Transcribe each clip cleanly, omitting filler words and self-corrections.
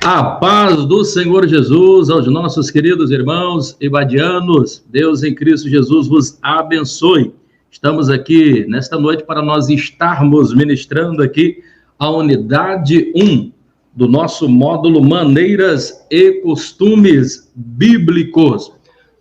A paz do Senhor Jesus aos nossos queridos irmãos ibadianos. Deus em Cristo Jesus vos abençoe. Estamos aqui nesta noite para nós estarmos ministrando aqui a unidade 1 do nosso módulo Maneiras e Costumes Bíblicos.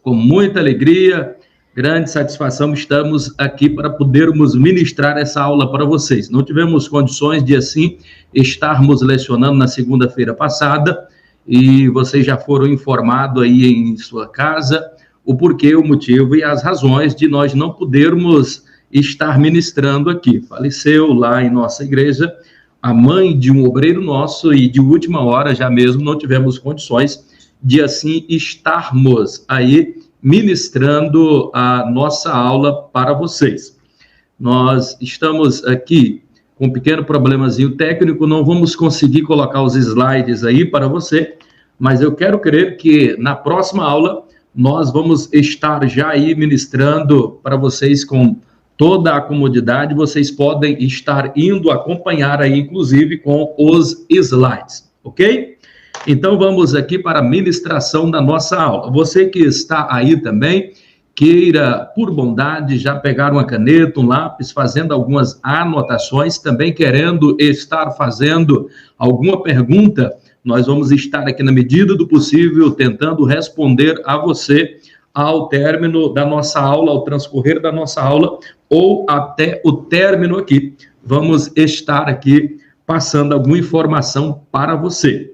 Com muita alegria, grande satisfação, estamos aqui para podermos ministrar essa aula para vocês. Não tivemos condições de, assim, estarmos lecionando na segunda-feira passada, e vocês já foram informados aí em sua casa o porquê, o motivo e as razões de nós não podermos estar ministrando aqui. Faleceu lá em nossa igreja a mãe de um obreiro nosso e de última hora já mesmo não tivemos condições de, assim, estarmos aí ministrando a nossa aula para vocês. Nós estamos aqui com um pequeno problemazinho técnico, não vamos conseguir colocar os slides aí para você, mas eu quero crer que na próxima aula nós vamos estar já aí ministrando para vocês com toda a comodidade, vocês podem estar indo acompanhar aí, inclusive, com os slides, ok? Então, vamos aqui para a ministração da nossa aula. Você que está aí também, queira, por bondade, já pegar uma caneta, um lápis, fazendo algumas anotações, também querendo estar fazendo alguma pergunta, nós vamos estar aqui, na medida do possível, tentando responder a você ao término da nossa aula, ao transcorrer da nossa aula, ou até o término aqui. Vamos estar aqui passando alguma informação para você.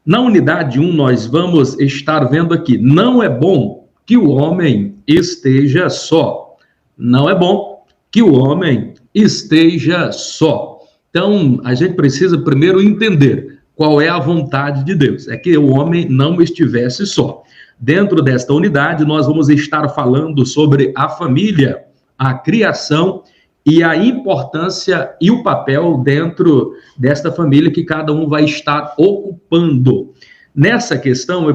Na unidade 1, nós vamos estar vendo aqui, não é bom que o homem esteja só. Não é bom que o homem esteja só. Então, a gente precisa primeiro entender qual é a vontade de Deus. É que o homem não estivesse só. Dentro desta unidade, nós vamos estar falando sobre a família, a criação e a importância e o papel dentro desta família que cada um vai estar ocupando. Nessa questão,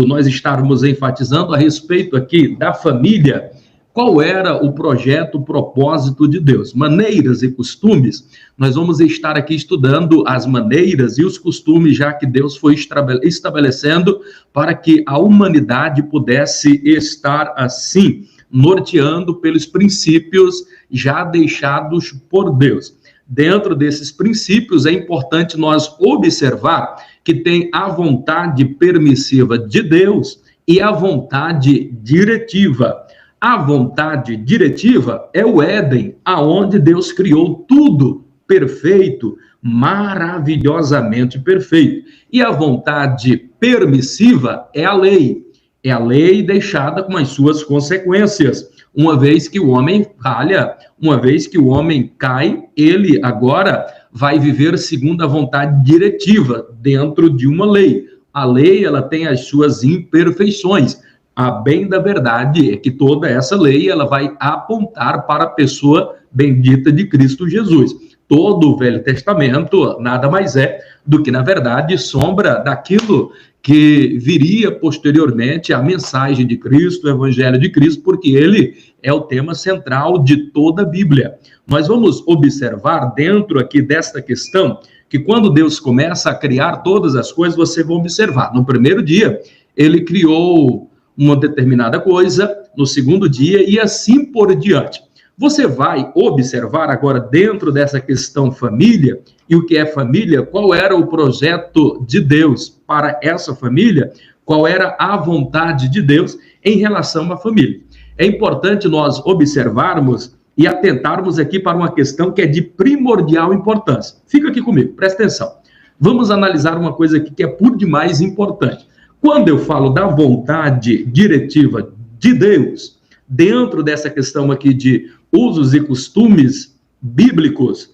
nós estarmos enfatizando a respeito aqui da família, qual era o projeto, o propósito de Deus. Maneiras e costumes, nós vamos estar aqui estudando as maneiras e os costumes, já que Deus foi estabelecendo para que a humanidade pudesse estar assim, norteando pelos princípios já deixados por Deus. Dentro desses princípios, é importante nós observar que tem a vontade permissiva de Deus e a vontade diretiva. A vontade diretiva é o Éden, aonde Deus criou tudo perfeito, maravilhosamente perfeito. E a vontade permissiva é a lei. É a lei deixada com as suas consequências. Uma vez que o homem falha, uma vez que o homem cai, ele agora vai viver segundo a vontade diretiva, dentro de uma lei. A lei, ela tem as suas imperfeições. A bem da verdade é que toda essa lei, ela vai apontar para a pessoa bendita de Cristo Jesus. Todo o Velho Testamento nada mais é do que, na verdade, sombra daquilo que viria posteriormente a mensagem de Cristo, o Evangelho de Cristo, porque ele é o tema central de toda a Bíblia. Nós vamos observar dentro aqui desta questão que quando Deus começa a criar todas as coisas, você vai observar. No primeiro dia, ele criou uma determinada coisa, no segundo dia e assim por diante. Você vai observar agora dentro dessa questão família, e o que é família, qual era o projeto de Deus para essa família, qual era a vontade de Deus em relação à família. É importante nós observarmos e atentarmos aqui para uma questão que é de primordial importância. Fica aqui comigo, presta atenção. Vamos analisar uma coisa aqui que é por demais importante. Quando eu falo da vontade diretiva de Deus, dentro dessa questão aqui de usos e costumes bíblicos,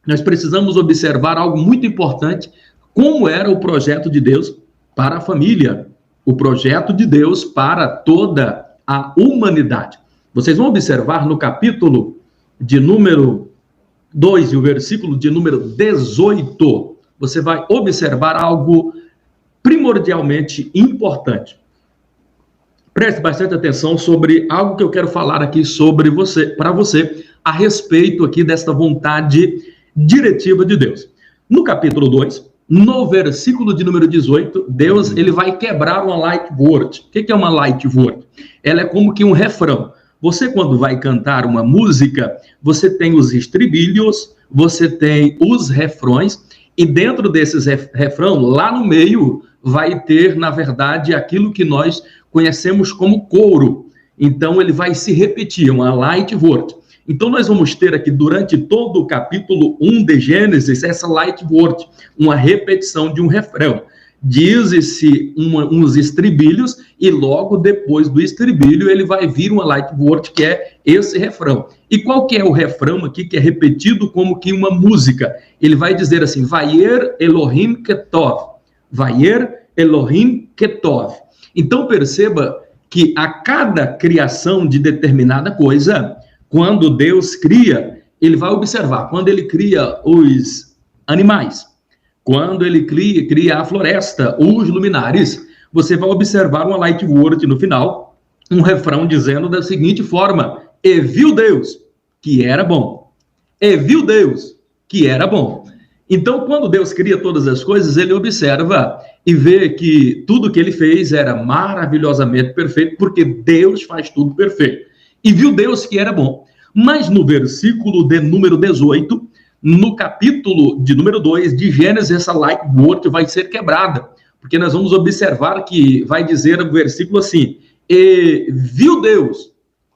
nós precisamos observar algo muito importante, como era o projeto de Deus para a família, o projeto de Deus para toda a humanidade. Vocês vão observar no capítulo de número 2 e o versículo de número 18, você vai observar algo primordialmente importante. Preste bastante atenção sobre algo que eu quero falar aqui sobre você, para você, a respeito aqui desta vontade diretiva de Deus. No capítulo 2, no versículo de número 18, Deus ele vai quebrar uma light word. O que é uma light word? Ela é como que um refrão. Você, quando vai cantar uma música, você tem os estribilhos, você tem os refrões, e dentro desses refrão, lá no meio, vai ter, na verdade, aquilo que nós conhecemos como coro. Então, ele vai se repetir, uma light word. Então, nós vamos ter aqui, durante todo o capítulo 1 de Gênesis, essa light word, uma repetição de um refrão. Diz-se uns estribilhos, e logo depois do estribilho, ele vai vir uma light word, que é esse refrão. E qual que é o refrão aqui, que é repetido como que uma música? Ele vai dizer assim, Vayer Elohim Ketov. Vayer Elohim Ketov. Então, perceba que a cada criação de determinada coisa, quando Deus cria, ele vai observar, quando ele cria os animais, quando ele cria a floresta, os luminares, você vai observar uma light word no final, um refrão dizendo da seguinte forma, e viu Deus que era bom. E viu Deus que era bom. Então, quando Deus cria todas as coisas, ele observa e vê que tudo que ele fez era maravilhosamente perfeito, porque Deus faz tudo perfeito. E viu Deus que era bom. Mas no versículo de número 18, no capítulo de número 2 de Gênesis, essa light word vai ser quebrada, porque nós vamos observar que vai dizer o versículo assim, e viu Deus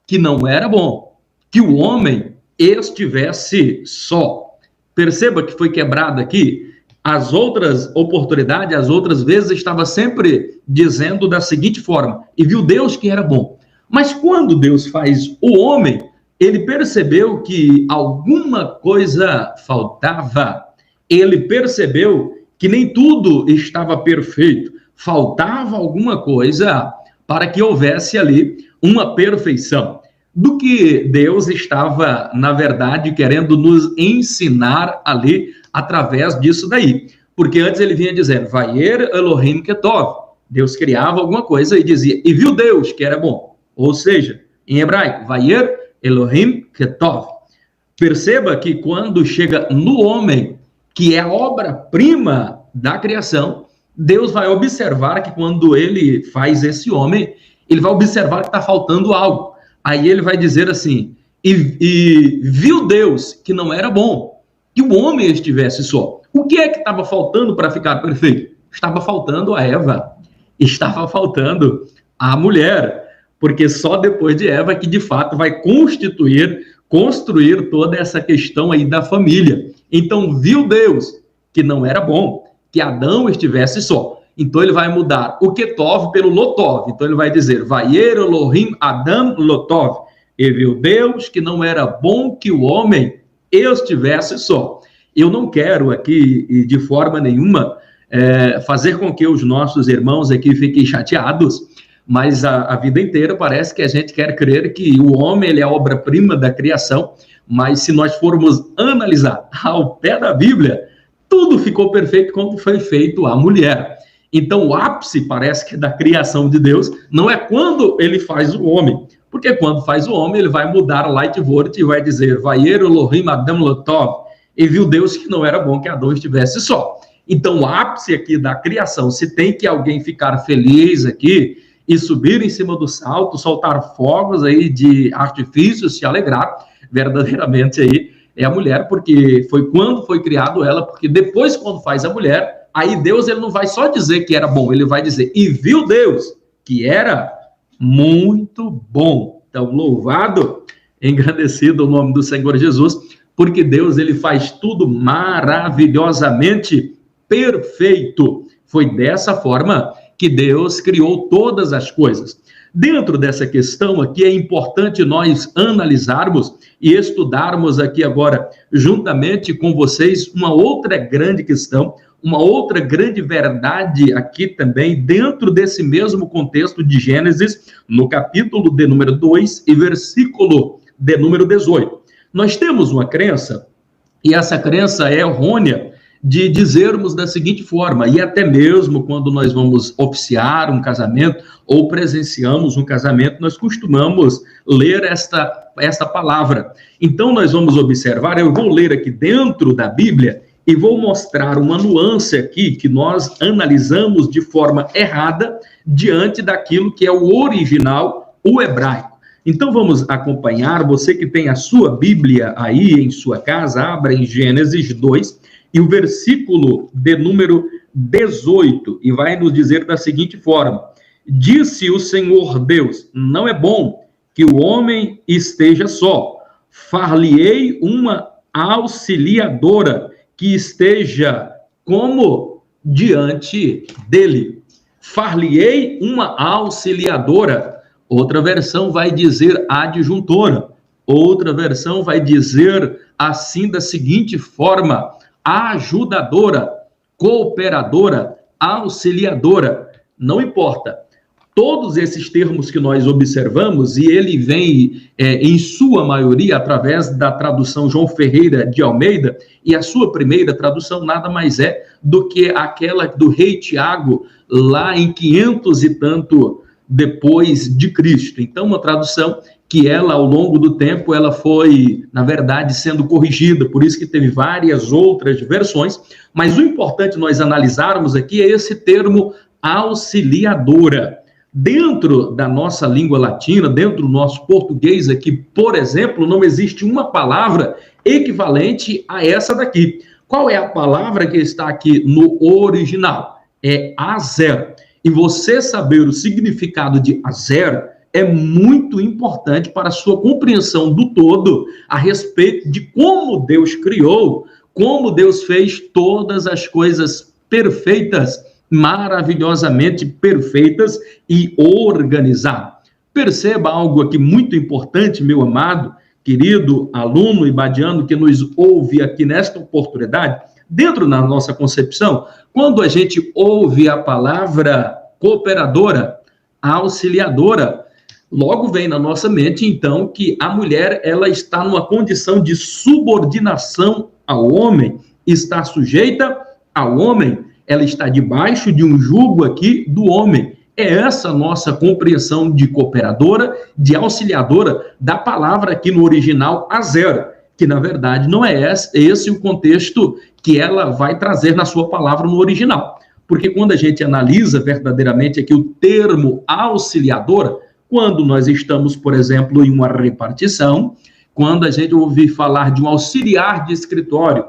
que não era bom, que o homem estivesse só. Perceba que foi quebrada aqui, as outras oportunidades, as outras vezes, estava sempre dizendo da seguinte forma, e viu Deus que era bom. Mas quando Deus faz o homem, ele percebeu que alguma coisa faltava. Ele percebeu que nem tudo estava perfeito. Faltava alguma coisa para que houvesse ali uma perfeição. Do que Deus estava, na verdade, querendo nos ensinar ali através disso daí. Porque antes ele vinha dizendo, Vayer Elohim Ketov. Deus criava alguma coisa e dizia, e viu Deus que era bom. Ou seja, em hebraico, Vayer Elohim Ketov. Perceba que quando chega no homem, que é a obra-prima da criação, Deus vai observar que quando ele faz esse homem, ele vai observar que está faltando algo. Aí ele vai dizer assim, e viu Deus que não era bom, que o homem estivesse só. O que é que estava faltando para ficar perfeito? Estava faltando a Eva, estava faltando a mulher, porque só depois de Eva que de fato vai construir toda essa questão aí da família. Então viu Deus que não era bom, que Adão estivesse só. Então ele vai mudar o Ketov pelo Lotov. Então ele vai dizer, Vayer Elohim Adam Lotov. E viu Deus que não era bom que o homem estivesse só. Eu não quero aqui, de forma nenhuma, fazer com que os nossos irmãos aqui fiquem chateados, mas a vida inteira parece que a gente quer crer que o homem ele é a obra-prima da criação, mas se nós formos analisar ao pé da Bíblia, tudo ficou perfeito quando foi feito a mulher. Então, o ápice, parece que da criação de Deus, não é quando ele faz o homem, porque quando faz o homem, ele vai mudar a light word e vai dizer, Vayer Elohim Adam Lotov, e viu Deus que não era bom que Adão estivesse só. Então, o ápice aqui da criação, se tem que alguém ficar feliz aqui, e subir em cima do salto, soltar fogos aí de artifícios, se alegrar, verdadeiramente aí é a mulher, porque foi quando foi criado ela, porque depois quando faz a mulher, aí Deus ele não vai só dizer que era bom, ele vai dizer, e viu Deus que era muito bom. Então, louvado, engrandecido o nome do Senhor Jesus, porque Deus ele faz tudo maravilhosamente perfeito. Foi dessa forma que Deus criou todas as coisas. Dentro dessa questão aqui, é importante nós analisarmos e estudarmos aqui agora, juntamente com vocês, uma outra grande questão, uma outra grande verdade aqui também, dentro desse mesmo contexto de Gênesis, no capítulo de número 2 e versículo de número 18. Nós temos uma crença, e essa crença é errônea, de dizermos da seguinte forma, e até mesmo quando nós vamos oficiar um casamento ou presenciamos um casamento, nós costumamos ler esta palavra. Então, nós vamos observar, eu vou ler aqui dentro da Bíblia, e vou mostrar uma nuance aqui que nós analisamos de forma errada diante daquilo que é o original, o hebraico. Então vamos acompanhar, você que tem a sua Bíblia aí em sua casa, abra em Gênesis 2 e o versículo de número 18, e vai nos dizer da seguinte forma: disse o Senhor Deus, não é bom que o homem esteja só, far-lhe-ei uma auxiliadora que esteja como diante dele. Far-lhe-ei uma auxiliadora. Outra versão vai dizer adjuntora. Outra versão vai dizer assim da seguinte forma: ajudadora, cooperadora, auxiliadora. Não importa. Todos esses termos que nós observamos, e ele vem, em sua maioria, através da tradução João Ferreira de Almeida, e a sua primeira tradução nada mais é do que aquela do rei Tiago, lá em 500 e tanto depois de Cristo. Então, uma tradução que ela, ao longo do tempo, ela foi, na verdade, sendo corrigida, por isso que teve várias outras versões, mas o importante nós analisarmos aqui é esse termo auxiliadora. Dentro da nossa língua latina, dentro do nosso português aqui, por exemplo, não existe uma palavra equivalente a essa daqui. Qual é a palavra que está aqui no original? É azer. E você saber o significado de azer é muito importante para a sua compreensão do todo a respeito de como Deus criou, como Deus fez todas as coisas perfeitas, maravilhosamente perfeitas e organizadas. Perceba algo aqui muito importante, meu amado, querido aluno ibadiano que nos ouve aqui nesta oportunidade. Dentro da nossa concepção, quando a gente ouve a palavra cooperadora, auxiliadora, logo vem na nossa mente, então, que a mulher, ela está numa condição de subordinação ao homem, está sujeita ao homem, ela está debaixo de um jugo aqui do homem. É essa a nossa compreensão de cooperadora, de auxiliadora, da palavra aqui no original, azer, que na verdade não é esse o contexto que ela vai trazer na sua palavra no original. Porque quando a gente analisa verdadeiramente aqui o termo auxiliadora, quando nós estamos, por exemplo, em uma repartição, quando a gente ouve falar de um auxiliar de escritório,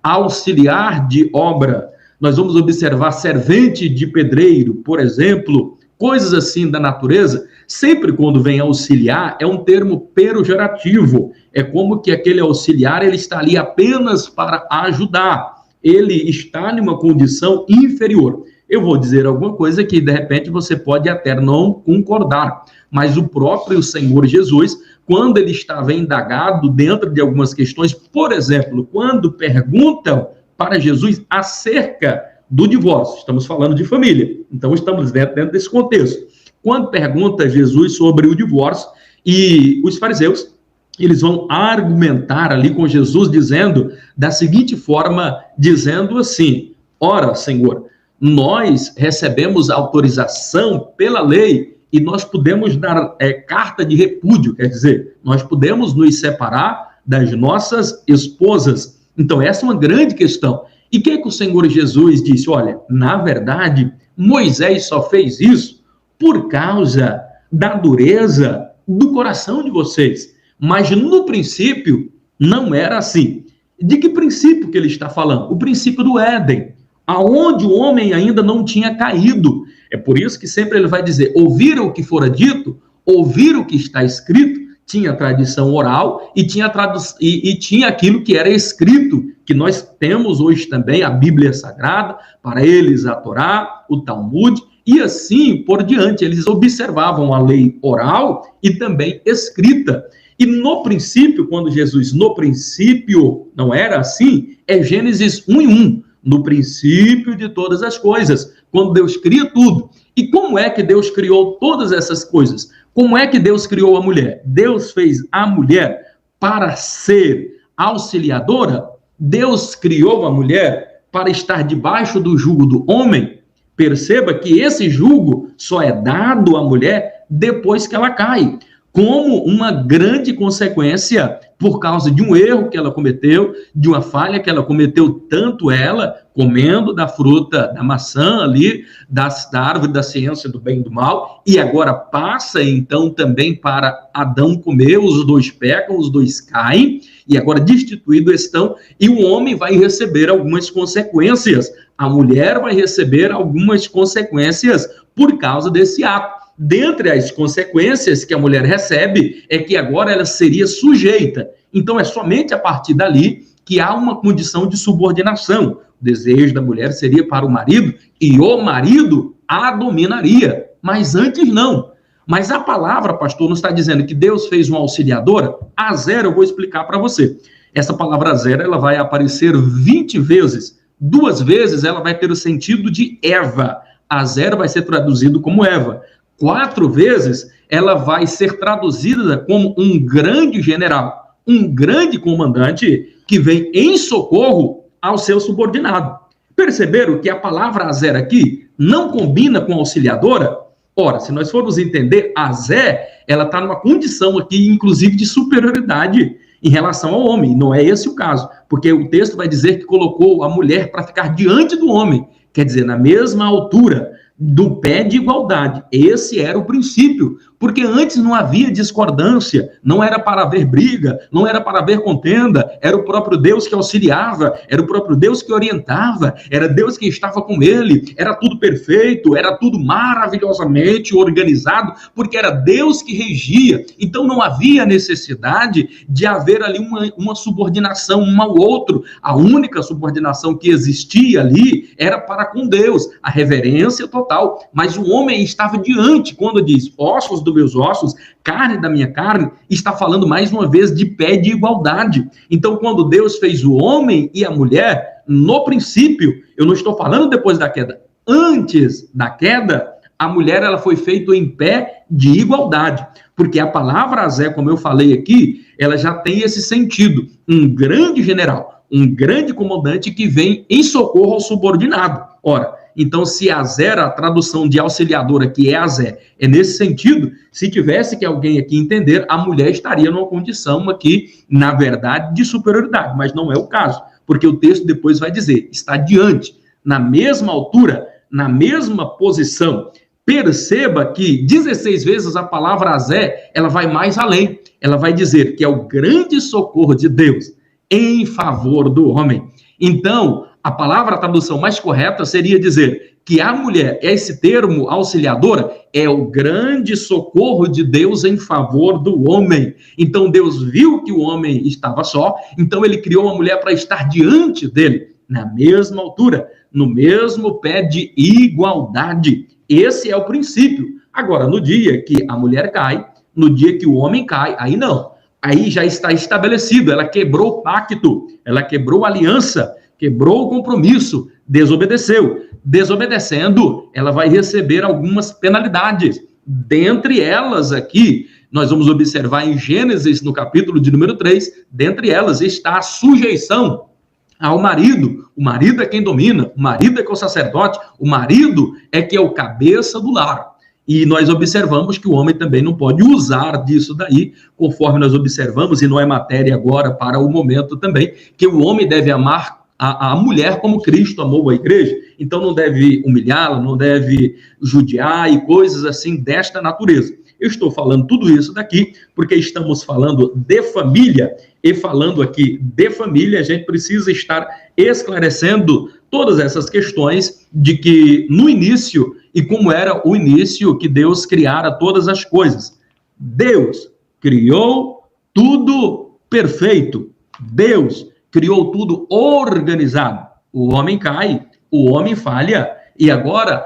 auxiliar de obra, nós vamos observar servente de pedreiro, por exemplo, coisas assim da natureza, sempre quando vem auxiliar, é um termo pejorativo, é como que aquele auxiliar, ele está ali apenas para ajudar, ele está em uma condição inferior. Eu vou dizer alguma coisa que, de repente, você pode até não concordar, mas o próprio Senhor Jesus, quando ele estava indagado dentro de algumas questões, por exemplo, quando perguntam para Jesus acerca do divórcio. Estamos falando de família, então estamos dentro desse contexto. Quando pergunta Jesus sobre o divórcio, e os fariseus, eles vão argumentar ali com Jesus, dizendo da seguinte forma, dizendo assim: ora, Senhor, nós recebemos autorização pela lei e nós podemos dar carta de repúdio, quer dizer, nós podemos nos separar das nossas esposas. Então, essa é uma grande questão. E o que o Senhor Jesus disse? Olha, na verdade, Moisés só fez isso por causa da dureza do coração de vocês. Mas, no princípio, não era assim. De que princípio que ele está falando? O princípio do Éden, aonde o homem ainda não tinha caído. É por isso que sempre ele vai dizer, ouviram o que fora dito, ouviram o que está escrito, tinha tradição oral e tinha aquilo que era escrito, que nós temos hoje também, a Bíblia Sagrada, para eles a Torá, o Talmud, e assim por diante. Eles observavam a lei oral e também escrita. E no princípio, quando Jesus, no princípio, não era assim, é Gênesis 1:1, no princípio de todas as coisas, quando Deus cria tudo. E como é que Deus criou todas essas coisas? Como é que Deus criou a mulher? Deus fez a mulher para ser auxiliadora? Deus criou a mulher para estar debaixo do jugo do homem? Perceba que esse jugo só é dado à mulher depois que ela cai, como uma grande consequência por causa de um erro que ela cometeu, de uma falha que ela cometeu, tanto ela, comendo da fruta, da maçã ali, da árvore da ciência do bem e do mal, e agora passa então também para Adão comer, os dois pecam, os dois caem, e agora destituídos estão, e o homem vai receber algumas consequências, a mulher vai receber algumas consequências por causa desse ato. Dentre as consequências que a mulher recebe, é que agora ela seria sujeita. Então, é somente a partir dali que há uma condição de subordinação. O desejo da mulher seria para o marido, e o marido a dominaria. Mas antes não. Mas a palavra, pastor, não está dizendo que Deus fez uma auxiliadora? A zero, eu vou explicar para você. Essa palavra zero, ela vai aparecer 20 vezes. 2 vezes ela vai ter o sentido de Eva. A zero vai ser traduzido como Eva. 4 vezes ela vai ser traduzida como um grande general, um grande comandante que vem em socorro ao seu subordinado. Perceberam que a palavra Azé aqui não combina com auxiliadora? Ora, se nós formos entender, Azé, ela está numa condição aqui, inclusive, de superioridade em relação ao homem. Não é esse o caso, porque o texto vai dizer que colocou a mulher para ficar diante do homem, quer dizer, na mesma altura, do pé de igualdade. Esse era o princípio, porque antes não havia discordância, não era para haver briga, não era para haver contenda, era o próprio Deus que auxiliava, era o próprio Deus que orientava, era Deus que estava com ele, era tudo perfeito, era tudo maravilhosamente organizado, porque era Deus que regia, então não havia necessidade de haver ali uma subordinação um ao outro. A única subordinação que existia ali era para com Deus, a reverência total. Mas o homem estava diante, quando diz ossos dos meus ossos, carne da minha carne, está falando mais uma vez de pé de igualdade. Então, quando Deus fez o homem e a mulher, no princípio, eu não estou falando depois da queda, antes da queda, a mulher ela foi feita em pé de igualdade, porque a palavra Azé, como eu falei aqui, ela já tem esse sentido, um grande general, um grande comandante que vem em socorro ao subordinado. Ora, então, se Azé, a tradução de auxiliadora, que é Azé, é nesse sentido, se tivesse que alguém aqui entender, a mulher estaria numa condição aqui, na verdade, de superioridade, mas não é o caso, porque o texto depois vai dizer, está diante, na mesma altura, na mesma posição. Perceba que 16 vezes a palavra Azé, ela vai mais além, ela vai dizer que é o grande socorro de Deus em favor do homem. Então, a palavra, a tradução mais correta seria dizer que a mulher, esse termo auxiliadora, é o grande socorro de Deus em favor do homem. Então, Deus viu que o homem estava só, então ele criou uma mulher para estar diante dele, na mesma altura, no mesmo pé de igualdade. Esse é o princípio. Agora, no dia que a mulher cai, no dia que o homem cai, aí não. Aí já está estabelecido, ela quebrou o pacto, ela quebrou a aliança, quebrou o compromisso, desobedeceu. Desobedecendo, ela vai receber algumas penalidades. Dentre elas aqui, nós vamos observar em Gênesis, no capítulo de número 3, dentre elas está a sujeição ao marido. O marido é quem domina, o marido é que é o sacerdote, o marido é que é o cabeça do lar. E nós observamos que o homem também não pode usar disso daí, conforme nós observamos, e não é matéria agora para o momento também, que o homem deve amar a mulher como Cristo amou a igreja, então não deve humilhá-la, não deve judiar e coisas assim desta natureza. Eu estou falando tudo isso daqui porque estamos falando de família, e falando aqui de família, a gente precisa estar esclarecendo todas essas questões de que no início, e como era o início que Deus criara todas as coisas. Deus criou tudo perfeito. Deus criou tudo organizado. O homem cai, o homem falha, e agora,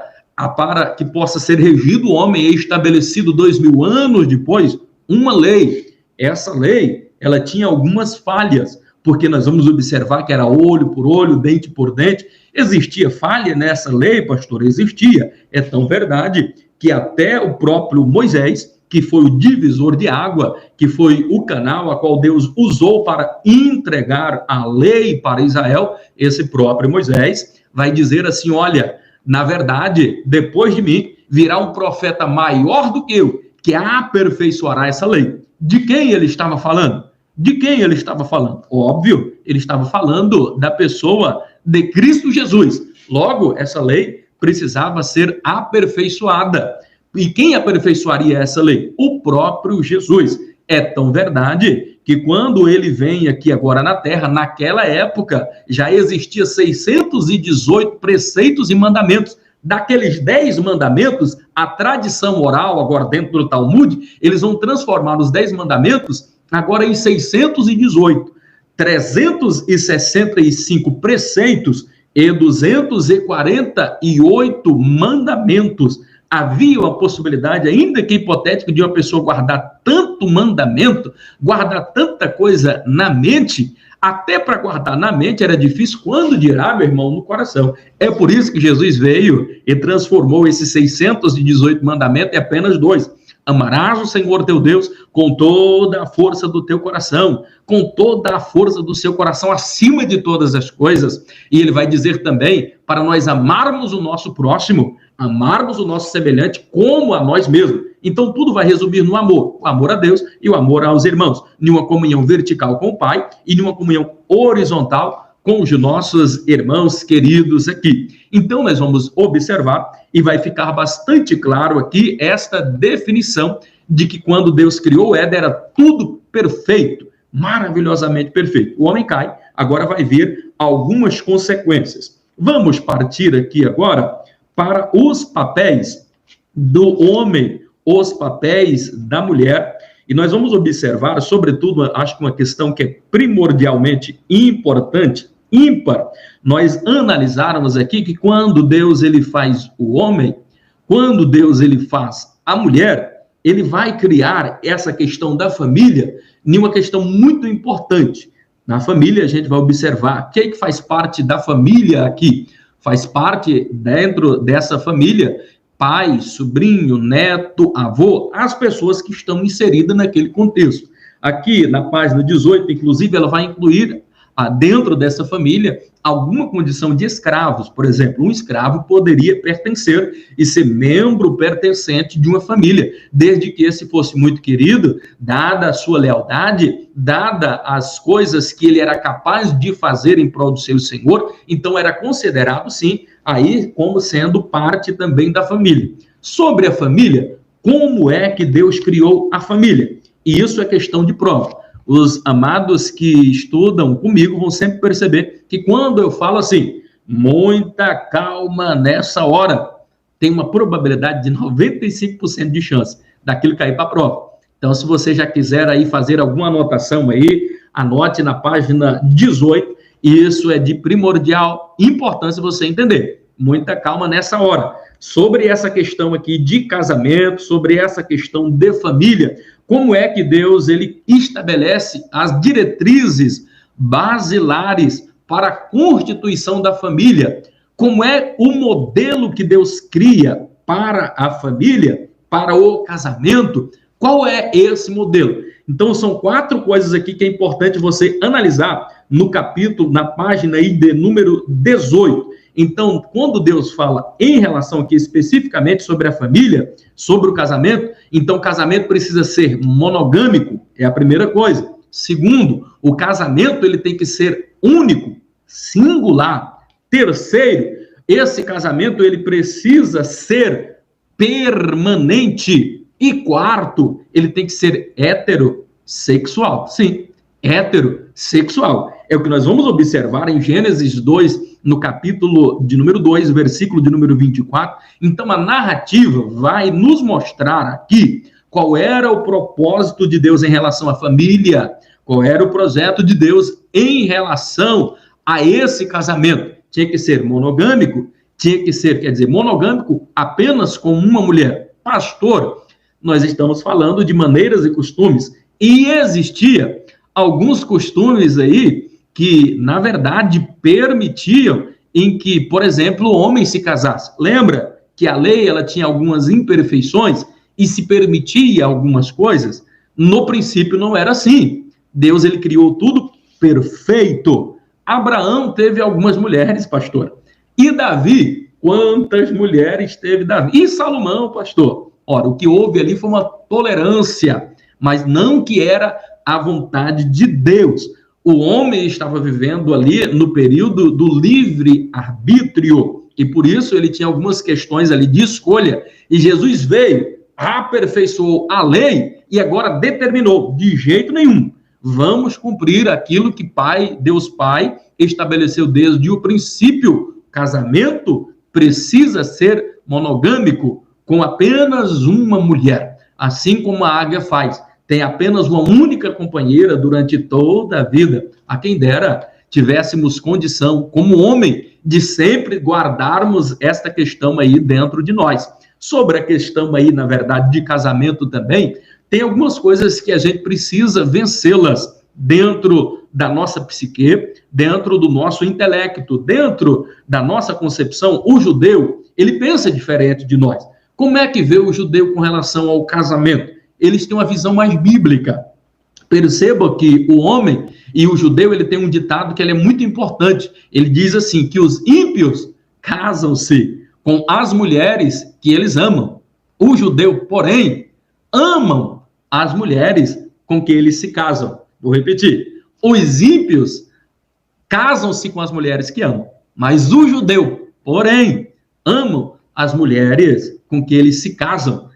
para que possa ser regido o homem, é estabelecido 2000 anos depois, uma lei. Essa lei, ela tinha algumas falhas, porque nós vamos observar que era olho por olho, dente por dente. Existia falha nessa lei, pastor? Existia. É tão verdade que até o próprio Moisés, que foi o divisor de água, que foi o canal a qual Deus usou para entregar a lei para Israel, esse próprio Moisés vai dizer assim, olha, na verdade, depois de mim, virá um profeta maior do que eu, que aperfeiçoará essa lei. De quem ele estava falando? De quem ele estava falando? Óbvio, ele estava falando da pessoa de Cristo Jesus. Logo, essa lei precisava ser aperfeiçoada. E quem aperfeiçoaria essa lei? O próprio Jesus. É tão verdade que quando ele vem aqui agora na Terra, naquela época, já existia 618 preceitos e mandamentos. Daqueles 10 mandamentos, a tradição oral, agora dentro do Talmud, eles vão transformar os 10 mandamentos agora em 618. 365 preceitos e 248 mandamentos. Havia a possibilidade, ainda que hipotética, de uma pessoa guardar tanto mandamento, guardar tanta coisa na mente. Até para guardar na mente era difícil, quando dirá, meu irmão, no coração. É por isso que Jesus veio e transformou esses 618 mandamentos em apenas 2. Amarás o Senhor teu Deus com toda a força do teu coração, com toda a força do seu coração, acima de todas as coisas. E ele vai dizer também para nós amarmos o nosso próximo, amarmos o nosso semelhante como a nós mesmos. Então tudo vai resumir no amor, o amor a Deus e o amor aos irmãos, em uma comunhão vertical com o Pai e em uma comunhão horizontal com os nossos irmãos queridos aqui. Então nós vamos observar e vai ficar bastante claro aqui esta definição de que quando Deus criou o Éden era tudo perfeito, maravilhosamente perfeito. O homem cai, agora vai vir algumas consequências. Vamos partir aqui agora para os papéis do homem, os papéis da mulher, e nós vamos observar, sobretudo, acho que uma questão que é primordialmente importante, ímpar, nós analisarmos aqui que quando Deus ele faz o homem, quando Deus ele faz a mulher, ele vai criar essa questão da família em uma questão muito importante. Na família a gente vai observar quem que faz parte da família aqui. Faz parte dentro dessa família pai, sobrinho, neto, avô, as pessoas que estão inseridas naquele contexto. Aqui na página 18, inclusive, ela vai incluir dentro dessa família alguma condição de escravos. Por exemplo, um escravo poderia pertencer e ser membro pertencente de uma família, desde que esse fosse muito querido, dada a sua lealdade, dada as coisas que ele era capaz de fazer em prol do seu senhor, então era considerado, sim, aí como sendo parte também da família. Sobre a família, como é que Deus criou a família? E isso é questão de prova. Os amados que estudam comigo vão sempre perceber que quando eu falo assim, muita calma nessa hora, tem uma probabilidade de 95% de chance daquilo cair para a prova. Então, se você já quiser aí fazer alguma anotação aí, anote na página 18, e isso é de primordial importância você entender. Muita calma nessa hora. Sobre essa questão aqui de casamento, sobre essa questão de família, como é que Deus ele estabelece as diretrizes basilares para a constituição da família? Como é o modelo que Deus cria para a família, para o casamento? Qual é esse modelo? Então, são 4 coisas aqui que é importante você analisar no capítulo, na página aí de número 18. Então, quando Deus fala em relação aqui especificamente sobre a família, sobre o casamento, então o casamento precisa ser monogâmico, é a primeira coisa. Segundo, o casamento ele tem que ser único, singular. Terceiro, esse casamento ele precisa ser permanente. E quarto, ele tem que ser heterossexual. Sim, heterossexual. É o que nós vamos observar em Gênesis 2, no capítulo de número 2, versículo de número 24. Então, a narrativa vai nos mostrar aqui qual era o propósito de Deus em relação à família, qual era o projeto de Deus em relação a esse casamento. Tinha que ser monogâmico, tinha que ser, quer dizer, monogâmico apenas com uma mulher. Pastor, nós estamos falando de maneiras e costumes, e existia alguns costumes aí que, na verdade, permitiam em que, por exemplo, o homem se casasse. Lembra que a lei ela tinha algumas imperfeições e se permitia algumas coisas? No princípio não era assim. Deus ele criou tudo perfeito. Abraão teve algumas mulheres, pastor. E Davi, quantas mulheres teve Davi? E Salomão, pastor? Ora, o que houve ali foi uma tolerância, mas não que era à vontade de Deus. O homem estava vivendo ali no período do livre-arbítrio, e por isso ele tinha algumas questões ali de escolha, e Jesus veio, aperfeiçoou a lei, e agora determinou, de jeito nenhum, vamos cumprir aquilo que Deus Pai estabeleceu desde o princípio. Casamento precisa ser monogâmico, com apenas uma mulher, assim como a águia faz. Tem apenas uma única companheira durante toda a vida. A quem dera tivéssemos condição, como homem, de sempre guardarmos esta questão aí dentro de nós. Sobre a questão aí, na verdade, de casamento também, tem algumas coisas que a gente precisa vencê-las dentro da nossa psique, dentro do nosso intelecto, dentro da nossa concepção. O judeu, ele pensa diferente de nós. Como é que vê o judeu com relação ao casamento? Eles têm uma visão mais bíblica. Perceba que o homem e o judeu, ele tem um ditado que ele é muito importante. Ele diz assim, que os ímpios casam-se com as mulheres que eles amam. O judeu, porém, amam as mulheres com que eles se casam. Vou repetir. Os ímpios casam-se com as mulheres que amam. Mas o judeu, porém, amam as mulheres com que eles se casam.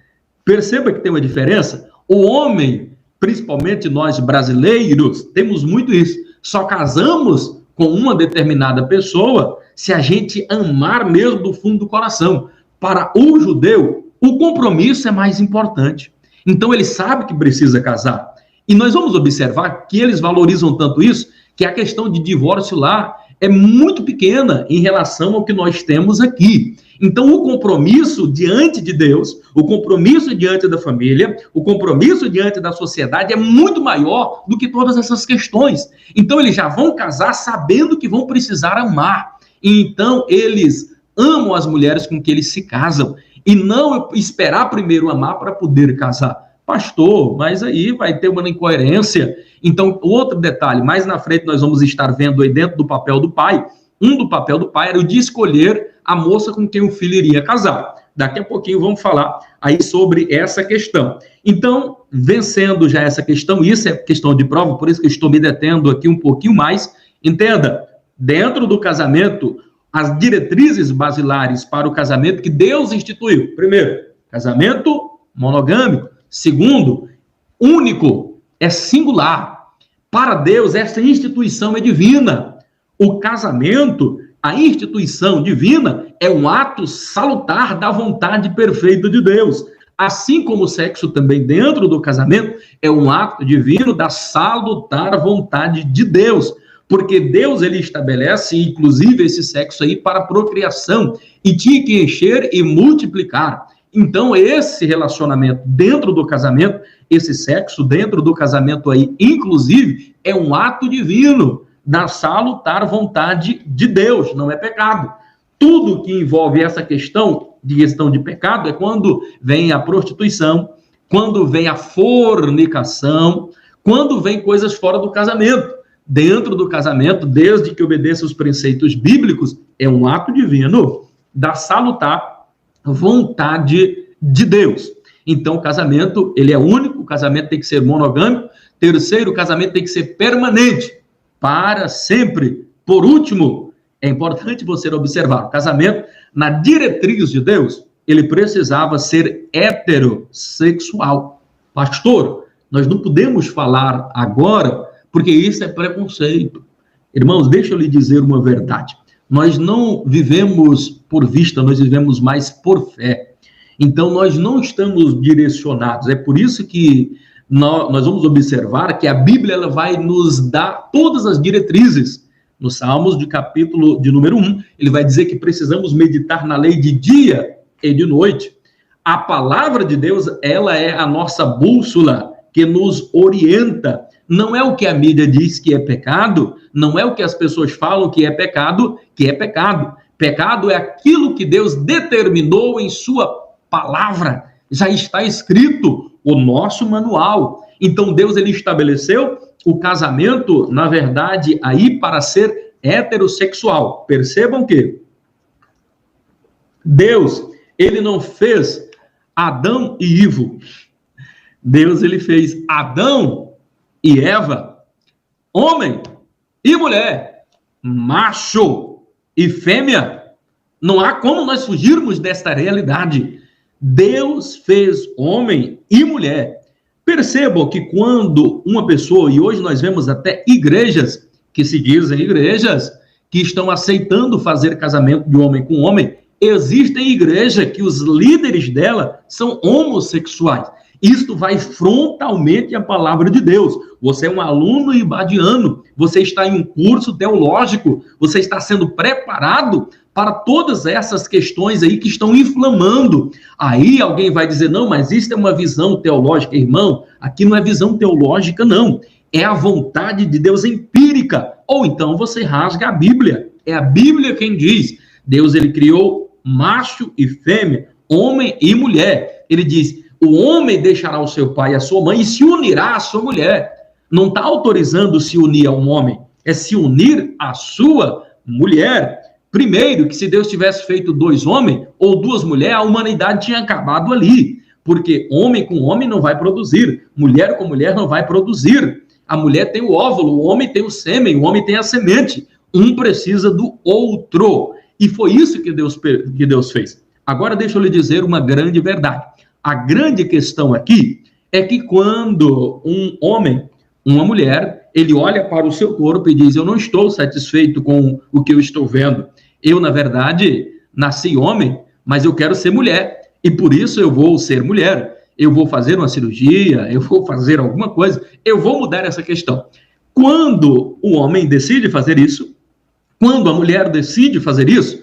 Perceba que tem uma diferença. O homem, principalmente nós brasileiros, temos muito isso. Só casamos com uma determinada pessoa se a gente amar mesmo do fundo do coração. Para o judeu, o compromisso é mais importante. Então ele sabe que precisa casar. E nós vamos observar que eles valorizam tanto isso, que a questão de divórcio lá é muito pequena em relação ao que nós temos aqui. Então, o compromisso diante de Deus, o compromisso diante da família, o compromisso diante da sociedade é muito maior do que todas essas questões. Então, eles já vão casar sabendo que vão precisar amar. Então, eles amam as mulheres com que eles se casam e não esperar primeiro amar para poder casar. Pastor, mas aí vai ter uma incoerência. Então, outro detalhe, mais na frente nós vamos estar vendo aí dentro do papel do pai, do papel do pai era o de escolher a moça com quem o filho iria casar. Daqui a pouquinho vamos falar aí sobre essa questão. Então, vencendo já essa questão, isso é questão de prova, por isso que eu estou me detendo aqui um pouquinho mais. Entenda, dentro do casamento, as diretrizes basilares para o casamento que Deus instituiu. Primeiro, casamento monogâmico. Segundo, único, é singular. Para Deus, essa instituição é divina. O casamento, a instituição divina, é um ato salutar da vontade perfeita de Deus. Assim como o sexo também dentro do casamento é um ato divino da salutar vontade de Deus. Porque Deus, ele estabelece, inclusive, esse sexo aí para procriação. E tinha que encher e multiplicar. Então, esse relacionamento dentro do casamento, esse sexo dentro do casamento aí, inclusive, é um ato divino da salutar vontade de Deus, não é pecado. Tudo que envolve essa questão de pecado é quando vem a prostituição, quando vem a fornicação, quando vem coisas fora do casamento. Dentro do casamento, desde que obedeça os preceitos bíblicos, é um ato divino da salutar vontade de Deus. Então, o casamento, ele é único, o casamento tem que ser monogâmico. Terceiro, o casamento tem que ser permanente, para sempre. Por último, é importante você observar, o casamento, na diretriz de Deus, ele precisava ser heterossexual. Pastor, nós não podemos falar agora, porque isso é preconceito. Irmãos, deixa eu lhe dizer uma verdade. Nós não vivemos por vista, nós vivemos mais por fé. Então, nós não estamos direcionados. É por isso que nós vamos observar que a Bíblia ela vai nos dar todas as diretrizes. No Salmos, de número 1, ele vai dizer que precisamos meditar na lei de dia e de noite. A palavra de Deus, ela é a nossa bússola que nos orienta. Não é o que a mídia diz que é pecado, não é o que as pessoas falam que é pecado, que é pecado. Pecado é aquilo que Deus determinou em sua palavra. Já está escrito o nosso manual. Então Deus ele estabeleceu o casamento, na verdade, aí para ser heterossexual. Percebam que Deus, ele não fez Adão e Ivo. Deus, ele fez Adão e Eva, homem e mulher, macho e fêmea. Não há como nós fugirmos desta realidade. Deus fez homem e mulher. Percebam que quando uma pessoa, e hoje nós vemos até igrejas que se dizem igrejas, que estão aceitando fazer casamento de homem com homem, existem igrejas que os líderes dela são homossexuais. Isto vai frontalmente à palavra de Deus. Você é um aluno ibadiano, você está em um curso teológico, você está sendo preparado para todas essas questões aí que estão inflamando. Aí alguém vai dizer, não, mas isso é uma visão teológica. Irmão, aqui não é visão teológica, não. É a vontade de Deus empírica. Ou então você rasga a Bíblia. É a Bíblia quem diz. Deus, ele criou macho e fêmea, homem e mulher. Ele diz, o homem deixará o seu pai e a sua mãe e se unirá à sua mulher. Não está autorizando se unir a um homem, é se unir à sua mulher. Primeiro, que se Deus tivesse feito 2 homens ou 2 mulheres, a humanidade tinha acabado ali. Porque homem com homem não vai produzir, mulher com mulher não vai produzir. A mulher tem o óvulo, o homem tem o sêmen, o homem tem a semente. Um precisa do outro. E foi isso que Deus fez. Agora deixa eu lhe dizer uma grande verdade. A grande questão aqui é que quando um homem, uma mulher, ele olha para o seu corpo e diz, eu não estou satisfeito com o que eu estou vendo. Eu, na verdade, nasci homem, mas eu quero ser mulher. E por isso eu vou ser mulher. Eu vou fazer uma cirurgia, eu vou fazer alguma coisa, eu vou mudar essa questão. Quando o homem decide fazer isso, quando a mulher decide fazer isso,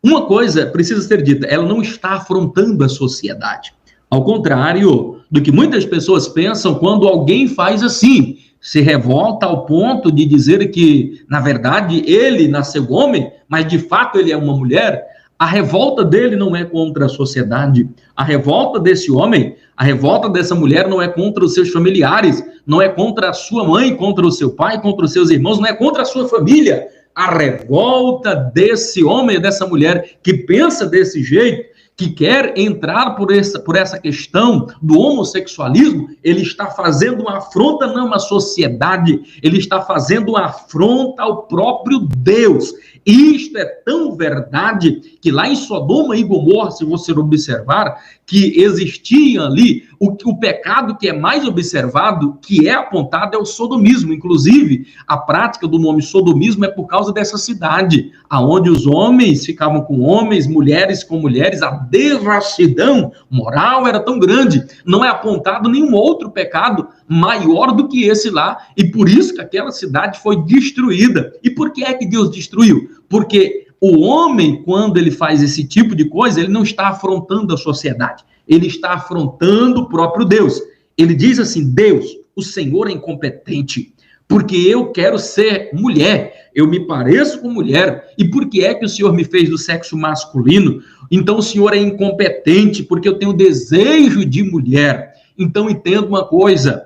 uma coisa precisa ser dita, ela não está afrontando a sociedade. Ao contrário do que muitas pessoas pensam quando alguém faz assim, se revolta ao ponto de dizer que, na verdade, ele nasceu homem, mas de fato ele é uma mulher. A revolta dele não é contra a sociedade. A revolta desse homem, a revolta dessa mulher não é contra os seus familiares, não é contra a sua mãe, contra o seu pai, contra os seus irmãos, não é contra a sua família. A revolta desse homem, dessa mulher que pensa desse jeito, que quer entrar por essa questão do homossexualismo, ele está fazendo uma afronta não à sociedade, ele está fazendo uma afronta ao próprio Deus. Isto é tão verdade que lá em Sodoma e Gomorra, se você observar, que existia ali o pecado que é mais observado, que é apontado, é o sodomismo. Inclusive, a prática do nome sodomismo é por causa dessa cidade, aonde os homens ficavam com homens, mulheres com mulheres, a devassidão moral era tão grande, não é apontado nenhum outro pecado maior do que esse lá, e por isso que aquela cidade foi destruída. E por que é que Deus destruiu? Porque o homem, quando ele faz esse tipo de coisa, ele não está afrontando a sociedade, ele está afrontando o próprio Deus. Ele diz assim, Deus, o Senhor é incompetente, porque eu quero ser mulher, eu me pareço com mulher, e por que é que o Senhor me fez do sexo masculino? Então o Senhor é incompetente, porque eu tenho desejo de mulher. Então entenda uma coisa,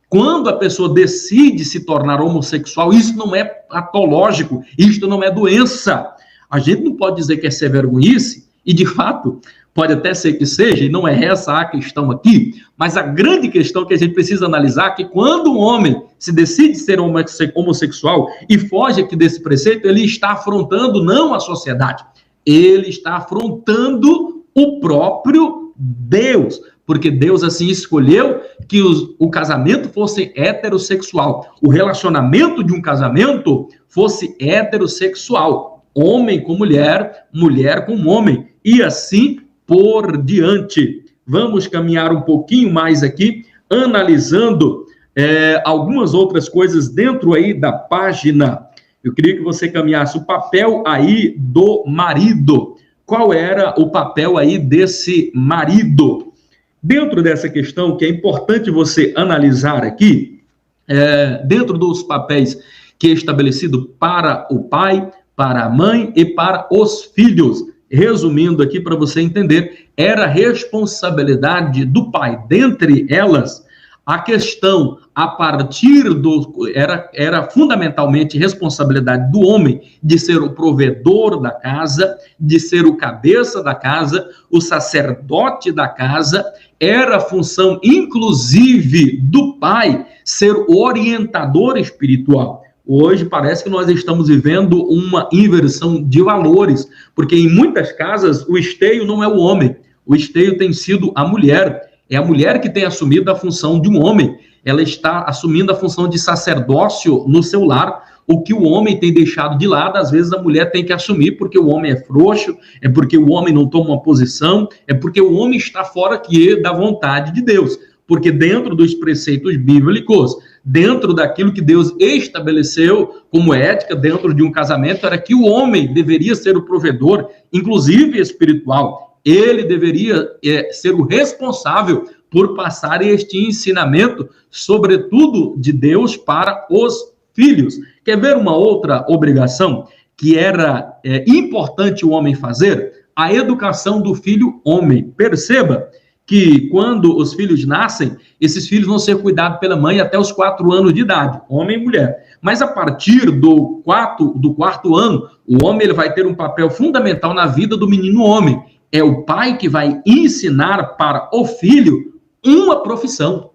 quando a pessoa decide se tornar homossexual, isso não é patológico, isso não é doença. A gente não pode dizer que é ser vergonhice, e de fato, pode até ser que seja, e não é essa a questão aqui, mas a grande questão que a gente precisa analisar é que quando um homem se decide ser homossexual e foge aqui desse preceito, ele está afrontando não a sociedade, ele está afrontando o próprio Deus, porque Deus assim escolheu que o casamento fosse heterossexual, o relacionamento de um casamento fosse heterossexual, homem com mulher, mulher com homem, e assim por diante. Vamos caminhar um pouquinho mais aqui, analisando algumas outras coisas dentro aí da página. Eu queria que você caminhasse o papel aí do marido. Qual era o papel aí desse marido? Dentro dessa questão, que é importante você analisar aqui, dentro dos papéis que é estabelecido para o pai, para a mãe e para os filhos. Resumindo aqui para você entender, era responsabilidade do pai, dentre elas, A questão, a partir era fundamentalmente responsabilidade do homem de ser o provedor da casa, de ser o cabeça da casa, o sacerdote da casa. Era função, inclusive, do pai ser o orientador espiritual. Hoje parece que nós estamos vivendo uma inversão de valores, porque em muitas casas o esteio não é o homem, o esteio tem sido a mulher. É a mulher que tem assumido a função de um homem. Ela está assumindo a função de sacerdócio no seu lar. O que o homem tem deixado de lado, às vezes a mulher tem que assumir, porque o homem é frouxo, é porque o homem não toma uma posição, é porque o homem está fora aqui da vontade de Deus. Porque dentro dos preceitos bíblicos, dentro daquilo que Deus estabeleceu como ética dentro de um casamento, era que o homem deveria ser o provedor, inclusive espiritual. Ele deveria ser o responsável por passar este ensinamento, sobretudo de Deus, para os filhos. Quer ver uma outra obrigação que era importante o homem fazer? A educação do filho homem. Perceba que quando os filhos nascem, esses filhos vão ser cuidados pela mãe até os 4 anos de idade, homem e mulher. Mas a partir do quarto ano, o homem ele vai ter um papel fundamental na vida do menino homem. É o pai que vai ensinar para o filho uma profissão.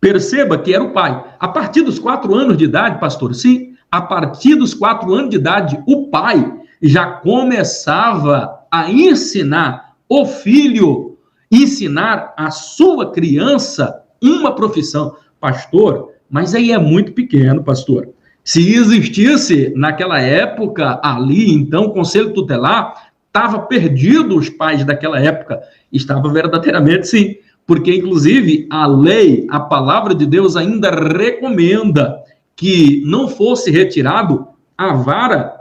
Perceba que era o pai. A partir dos 4 anos de idade, pastor, sim, a partir dos 4 anos de idade, o pai já começava a ensinar o filho, ensinar a sua criança uma profissão. Pastor, mas aí é muito pequeno, pastor. Se existisse naquela época ali, então, conselho tutelar, estava perdido os pais daquela época. Estava verdadeiramente sim, porque inclusive a lei, a palavra de Deus ainda recomenda que não fosse retirado a vara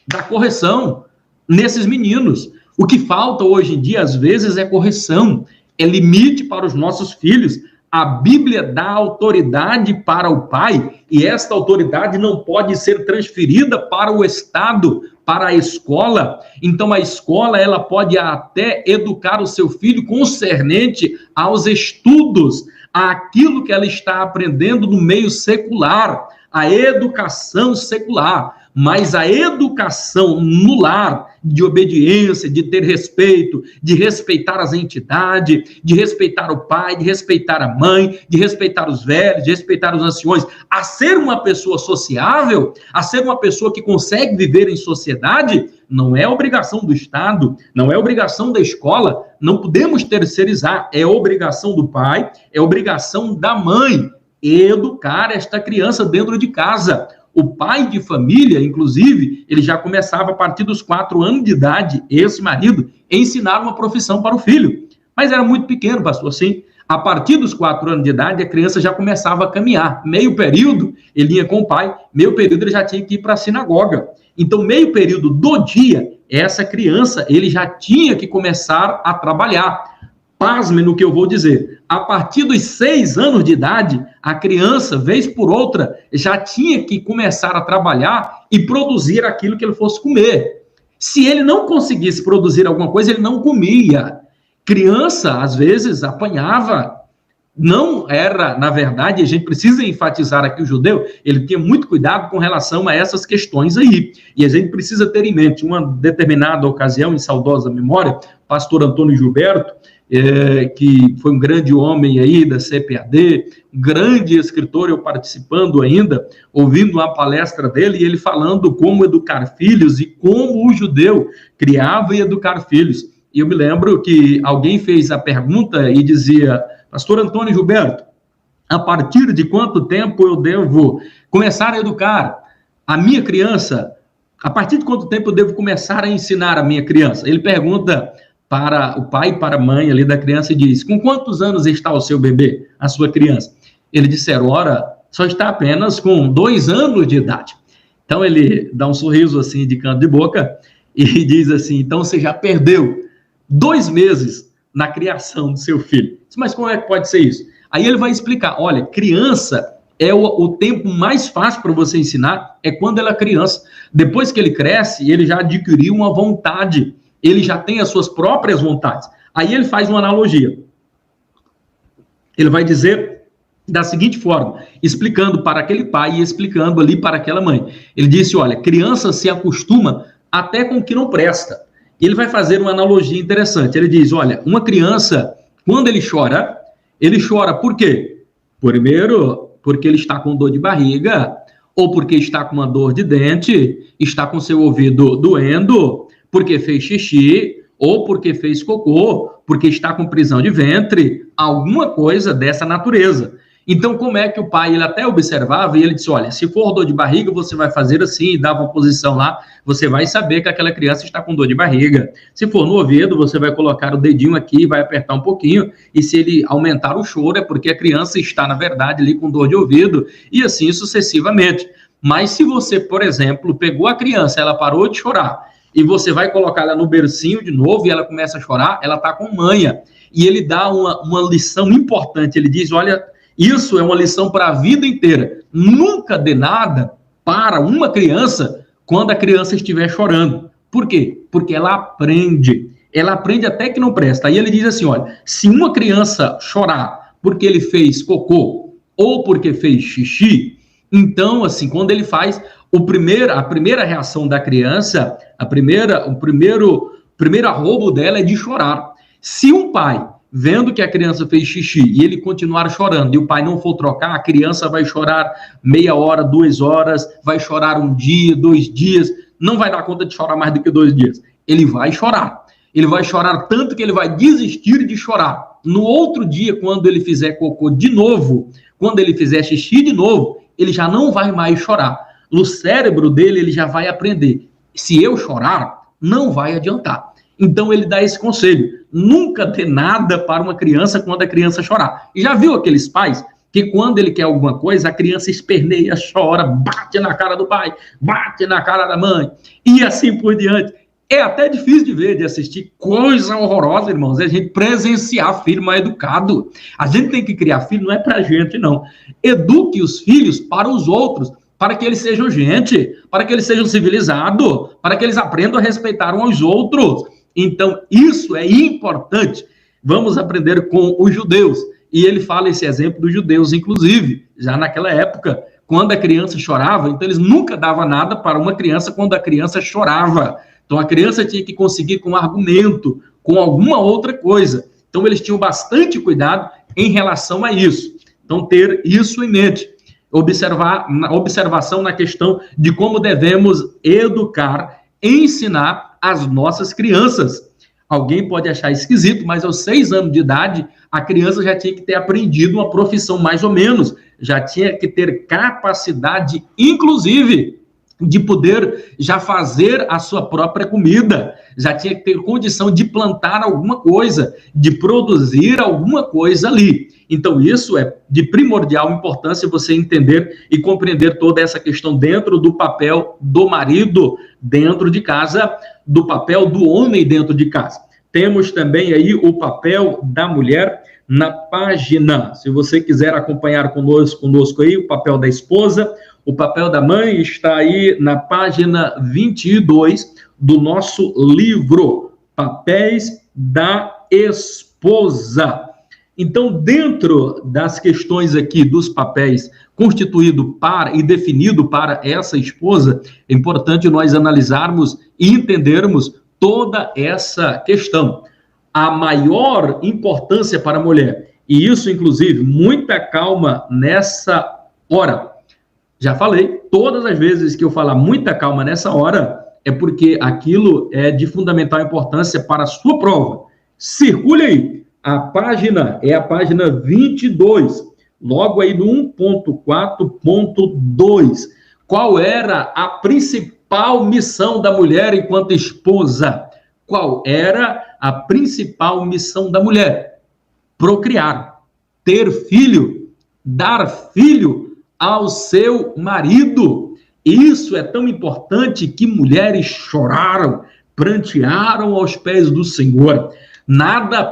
da correção nesses meninos. O que falta hoje em dia, às vezes, é correção, é limite para os nossos filhos. A Bíblia dá autoridade para o pai, e esta autoridade não pode ser transferida para o Estado, para a escola. Então, a escola ela pode até educar o seu filho concernente aos estudos, àquilo que ela está aprendendo no meio secular, a educação secular. Mas a educação no lar, de obediência, de ter respeito, de respeitar as entidades, de respeitar o pai, de respeitar a mãe, de respeitar os velhos, de respeitar os anciões, a ser uma pessoa sociável, a ser uma pessoa que consegue viver em sociedade, não é obrigação do Estado, não é obrigação da escola, não podemos terceirizar, é obrigação do pai, é obrigação da mãe, educar esta criança dentro de casa. O pai de família, inclusive, ele já começava a partir dos 4 anos de idade, esse marido, a ensinar uma profissão para o filho. Mas era muito pequeno, pastor, assim. A partir dos 4 anos de idade, a criança já começava a caminhar. Meio período, ele ia com o pai, meio período ele já tinha que ir para a sinagoga. Então, meio período do dia, essa criança, ele já tinha que começar a trabalhar. Pasme no que eu vou dizer. A partir dos 6 anos de idade, a criança, vez por outra, já tinha que começar a trabalhar e produzir aquilo que ele fosse comer. Se ele não conseguisse produzir alguma coisa, ele não comia. Criança, às vezes, apanhava. Não era, na verdade, a gente precisa enfatizar aqui o judeu, ele tinha muito cuidado com relação a essas questões aí. E a gente precisa ter em mente, uma determinada ocasião, em saudosa memória, pastor Antônio Gilberto, que foi um grande homem aí da CPAD, grande escritor, eu participando ainda, ouvindo uma palestra dele, e ele falando como educar filhos e como o judeu criava e educar filhos. E eu me lembro que alguém fez a pergunta e dizia, pastor Antônio Gilberto, a partir de quanto tempo eu devo começar a educar a minha criança? A partir de quanto tempo eu devo começar a ensinar a minha criança? Ele pergunta para o pai e para a mãe ali da criança e diz, com quantos anos está o seu bebê, a sua criança? Eles disseram, ora, só está apenas com 2 anos de idade. Então ele dá um sorriso assim de canto de boca e diz assim, então você já perdeu 2 meses na criação do seu filho. Mas como é que pode ser isso? Aí ele vai explicar, olha, criança é o tempo mais fácil para você ensinar, é quando ela é criança. Depois que ele cresce, ele já adquiriu uma vontade, ele já tem as suas próprias vontades. Aí ele faz uma analogia. Ele vai dizer da seguinte forma, explicando para aquele pai e explicando ali para aquela mãe. Ele disse, olha, criança se acostuma até com o que não presta. Ele vai fazer uma analogia interessante. Ele diz, olha, uma criança, quando ele chora por quê? Primeiro, porque ele está com dor de barriga, ou porque está com uma dor de dente, está com seu ouvido doendo, porque fez xixi, ou porque fez cocô, porque está com prisão de ventre, alguma coisa dessa natureza. Então, como é que o pai, ele até observava, e ele disse, olha, se for dor de barriga, você vai fazer assim, dava uma posição lá, você vai saber que aquela criança está com dor de barriga. Se for no ouvido, você vai colocar o dedinho aqui, vai apertar um pouquinho, e se ele aumentar o choro, é porque a criança está, na verdade, ali com dor de ouvido, e assim sucessivamente. Mas se você, por exemplo, pegou a criança, ela parou de chorar, e você vai colocar ela no bercinho de novo, e ela começa a chorar, ela está com manha. E ele dá uma lição importante, ele diz, olha, isso é uma lição para a vida inteira. Nunca dê nada para uma criança quando a criança estiver chorando. Por quê? Porque ela aprende até que não presta. Aí ele diz assim, olha, se uma criança chorar porque ele fez cocô ou porque fez xixi, então, assim, quando ele faz, a primeira reação da criança, o primeiro arrobo dela é de chorar. Se um pai, vendo que a criança fez xixi e ele continuar chorando e o pai não for trocar, a criança vai chorar meia hora, 2 horas, vai chorar 1 dia, 2 dias, não vai dar conta de chorar mais do que 2 dias. Ele vai chorar. Ele vai chorar tanto que ele vai desistir de chorar. No outro dia, quando ele fizer cocô de novo, quando ele fizer xixi de novo, ele já não vai mais chorar. No cérebro dele, ele já vai aprender. Se eu chorar, não vai adiantar. Então, ele dá esse conselho. Nunca dê nada para uma criança quando a criança chorar. E já viu aqueles pais que quando ele quer alguma coisa, a criança esperneia, chora, bate na cara do pai, bate na cara da mãe, e assim por diante. É até difícil de ver, de assistir, coisa horrorosa, irmãos, é a gente presenciar filho mal educado. A gente tem que criar filho, não é pra gente, não. Eduque os filhos para os outros, para que eles sejam gente, para que eles sejam civilizados, para que eles aprendam a respeitar uns aos outros. Então, isso é importante. Vamos aprender com os judeus. E ele fala esse exemplo dos judeus, inclusive, já naquela época, quando a criança chorava, então eles nunca davam nada para uma criança quando a criança chorava. Então, a criança tinha que conseguir com um argumento, com alguma outra coisa. Então, eles tinham bastante cuidado em relação a isso. Então, ter isso em mente. Observação na questão de como devemos educar, ensinar as nossas crianças. Alguém pode achar esquisito, mas aos 6 anos de idade, a criança já tinha que ter aprendido uma profissão mais ou menos. Já tinha que ter capacidade, inclusive, de poder já fazer a sua própria comida, já tinha que ter condição de plantar alguma coisa, de produzir alguma coisa ali. Então, isso é de primordial importância você entender e compreender toda essa questão dentro do papel do marido dentro de casa, do papel do homem dentro de casa. Temos também aí o papel da mulher na página. Se você quiser acompanhar conosco aí, o papel da esposa, o papel da mãe está aí na página 22 do nosso livro, Papéis da Esposa. Então, dentro das questões aqui dos papéis constituído para e definido para essa esposa, é importante nós analisarmos e entendermos toda essa questão. A maior importância para a mulher, e isso, inclusive, muita calma nessa hora. Já falei, todas as vezes que eu falar muita calma nessa hora, é porque aquilo é de fundamental importância para a sua prova. Circule aí. A página é a página 22, logo aí no 1.4.2. Qual era a principal missão da mulher enquanto esposa? Qual era a principal missão da mulher? Procriar, ter filho, dar filho ao seu marido. Isso é tão importante que mulheres choraram, prantearam aos pés do Senhor. Nada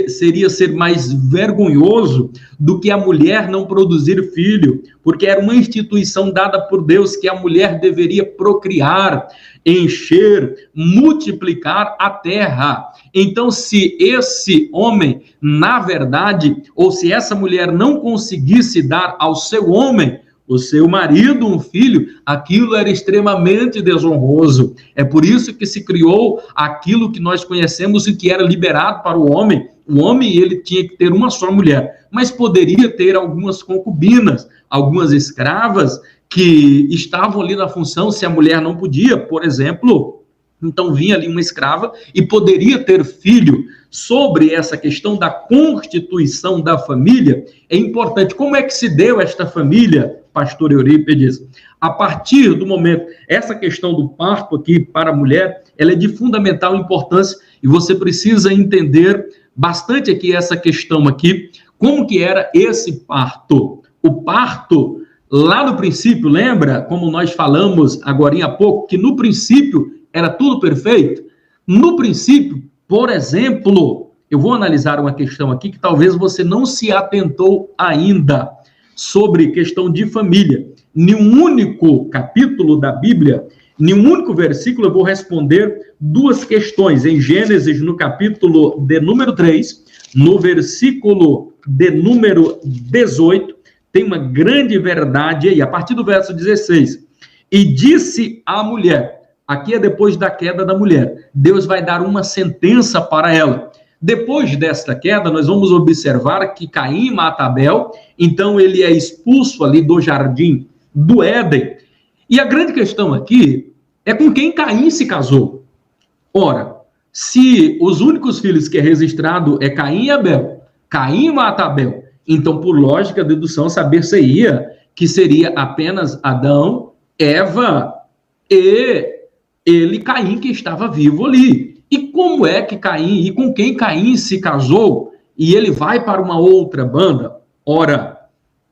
seria ser mais vergonhoso do que a mulher não produzir filho, porque era uma instituição dada por Deus que a mulher deveria procriar, encher, multiplicar a terra. Então, se esse homem, na verdade, ou se essa mulher não conseguisse dar ao seu homem, o seu marido, um filho, aquilo era extremamente desonroso. É por isso que se criou aquilo que nós conhecemos e que era liberado para o homem. O homem, ele tinha que ter uma só mulher, mas poderia ter algumas concubinas, algumas escravas que estavam ali na função, se a mulher não podia, por exemplo, então vinha ali uma escrava e poderia ter filho. Sobre essa questão da constituição da família, é importante. Como é que se deu esta família, pastor Eurípides? A partir do momento, essa questão do parto aqui para a mulher, ela é de fundamental importância e você precisa entender bastante aqui essa questão aqui, como que era esse parto. O parto, lá no princípio, lembra, como nós falamos agora há pouco, que no princípio era tudo perfeito? No princípio, por exemplo, eu vou analisar uma questão aqui que talvez você não se atentou ainda sobre questão de família. Em um único capítulo da Bíblia, em um único versículo, eu vou responder duas questões. Em Gênesis, no capítulo de número 3, no versículo de número 18, tem uma grande verdade aí, a partir do verso 16. E disse a mulher, aqui é depois da queda da mulher, Deus vai dar uma sentença para ela. Depois desta queda, nós vamos observar que Caim mata Abel, então ele é expulso ali do jardim do Éden. E a grande questão aqui é com quem Caim se casou. Ora, se os únicos filhos que é registrado é Caim e Abel, Caim mata Abel, então por lógica, dedução, saber-se-ia que seria apenas Adão, Eva e ele, Caim, que estava vivo ali. E como é que Caim, e com quem Caim se casou, e ele vai para uma outra banda? Ora,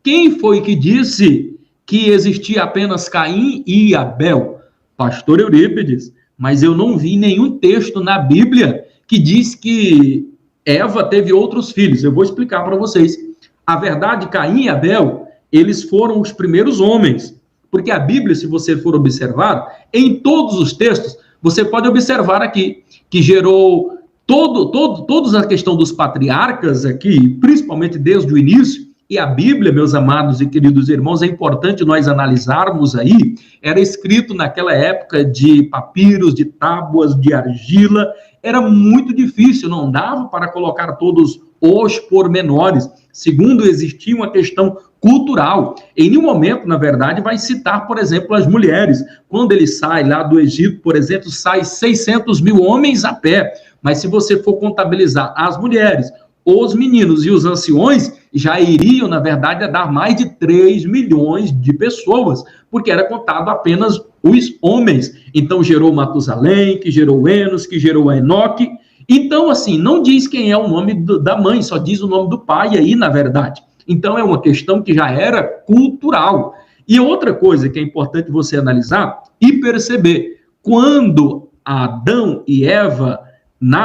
quem foi que disse que existia apenas Caim e Abel? Pastor Eurípides, mas eu não vi nenhum texto na Bíblia que diz que Eva teve outros filhos. Eu vou explicar para vocês. A verdade, Caim e Abel, eles foram os primeiros homens. Porque a Bíblia, se você for observar, em todos os textos, você pode observar aqui que gerou toda a questão dos patriarcas aqui, principalmente desde o início, e a Bíblia, meus amados e queridos irmãos, é importante nós analisarmos aí, era escrito naquela época de papiros, de tábuas, de argila, era muito difícil, não dava para colocar todos os pormenores. Segundo, existia uma questão cultural. Em nenhum momento, na verdade, vai citar, por exemplo, as mulheres. Quando ele sai lá do Egito, por exemplo, sai 600 mil homens a pé. Mas se você for contabilizar as mulheres, os meninos e os anciões, já iriam, na verdade, a dar mais de 3 milhões de pessoas, porque era contado apenas os homens. Então, gerou Matusalém, que gerou Enos, que gerou Enoque. Então, assim, não diz quem é o nome da mãe, só diz o nome do pai aí, na verdade. Então, é uma questão que já era cultural. E outra coisa que é importante você analisar e perceber, quando Adão e Eva,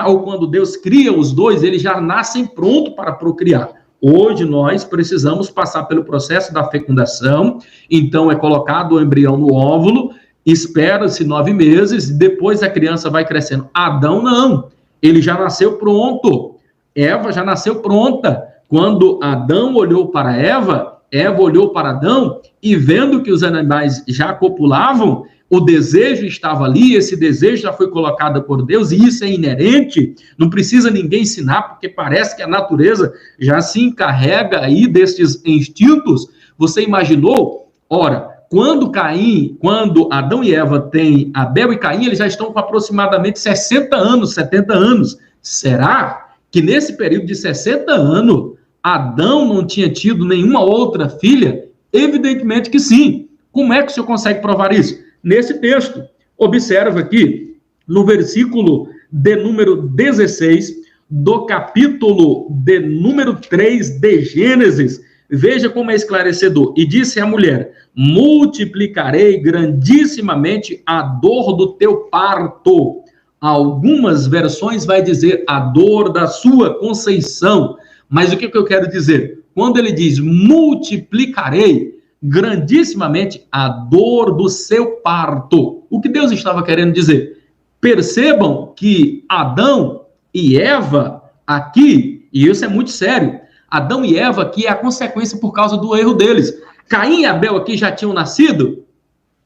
ou quando Deus cria os dois, eles já nascem prontos para procriar. Hoje, nós precisamos passar pelo processo da fecundação, então é colocado o embrião no óvulo, espera-se 9 meses, depois a criança vai crescendo. Adão, não. Ele já nasceu pronto. Eva já nasceu pronta. Quando Adão olhou para Eva, Eva olhou para Adão e vendo que os animais já copulavam, o desejo estava ali, esse desejo já foi colocado por Deus e isso é inerente, não precisa ninguém ensinar, porque parece que a natureza já se encarrega aí desses instintos. Você imaginou? Ora, quando Adão e Eva têm Abel e Caim, eles já estão com aproximadamente 60 anos, 70 anos. Será que nesse período de 60 anos, Adão não tinha tido nenhuma outra filha? Evidentemente que sim. Como é que o senhor consegue provar isso? Nesse texto, observa aqui, no versículo de número 16, do capítulo de número 3 de Gênesis, veja como é esclarecedor. E disse a mulher, multiplicarei grandissimamente a dor do teu parto. Algumas versões vai dizer a dor da sua conceição. Mas o que eu quero dizer? Quando ele diz multiplicarei grandissimamente a dor do seu parto, o que Deus estava querendo dizer? Percebam que Adão e Eva aqui, e isso é muito sério, Adão e Eva aqui é a consequência por causa do erro deles. Caim e Abel aqui já tinham nascido?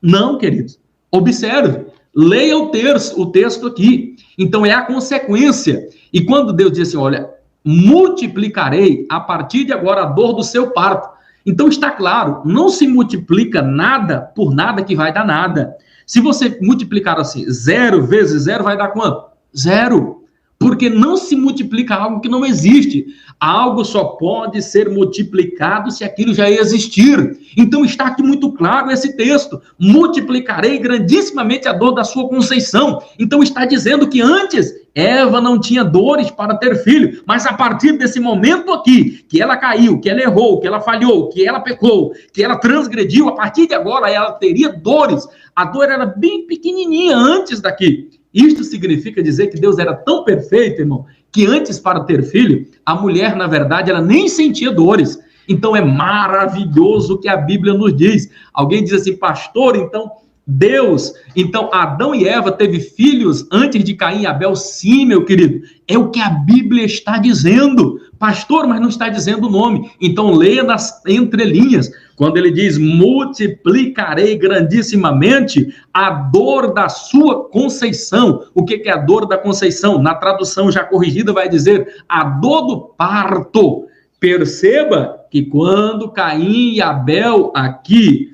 Não, queridos. Observe, leia o texto aqui. Então é a consequência. E quando Deus diz assim, olha, multiplicarei a partir de agora a dor do seu parto. Então está claro, não se multiplica nada por nada que vai dar nada. Se você multiplicar assim, 0 vezes 0 vai dar quanto? 0. Porque não se multiplica algo que não existe. Algo só pode ser multiplicado se aquilo já existir. Então está aqui muito claro esse texto. Multiplicarei grandissimamente a dor da sua conceição. Então está dizendo que antes Eva não tinha dores para ter filho, mas a partir desse momento aqui, que ela caiu, que ela errou, que ela falhou, que ela pecou, que ela transgrediu, a partir de agora ela teria dores. A dor era bem pequenininha antes daqui. Isto significa dizer que Deus era tão perfeito, irmão, que antes para ter filho, a mulher, na verdade, ela nem sentia dores. Então é maravilhoso o que a Bíblia nos diz. Alguém diz assim, pastor, então Adão e Eva teve filhos antes de Caim e Abel? Sim, meu querido, é o que a Bíblia está dizendo. Pastor, mas não está dizendo o nome. Então leia nas entrelinhas. Quando ele diz, multiplicarei grandissimamente a dor da sua conceição. O que é a dor da conceição? Na tradução já corrigida vai dizer, a dor do parto. Perceba que quando Caim e Abel aqui,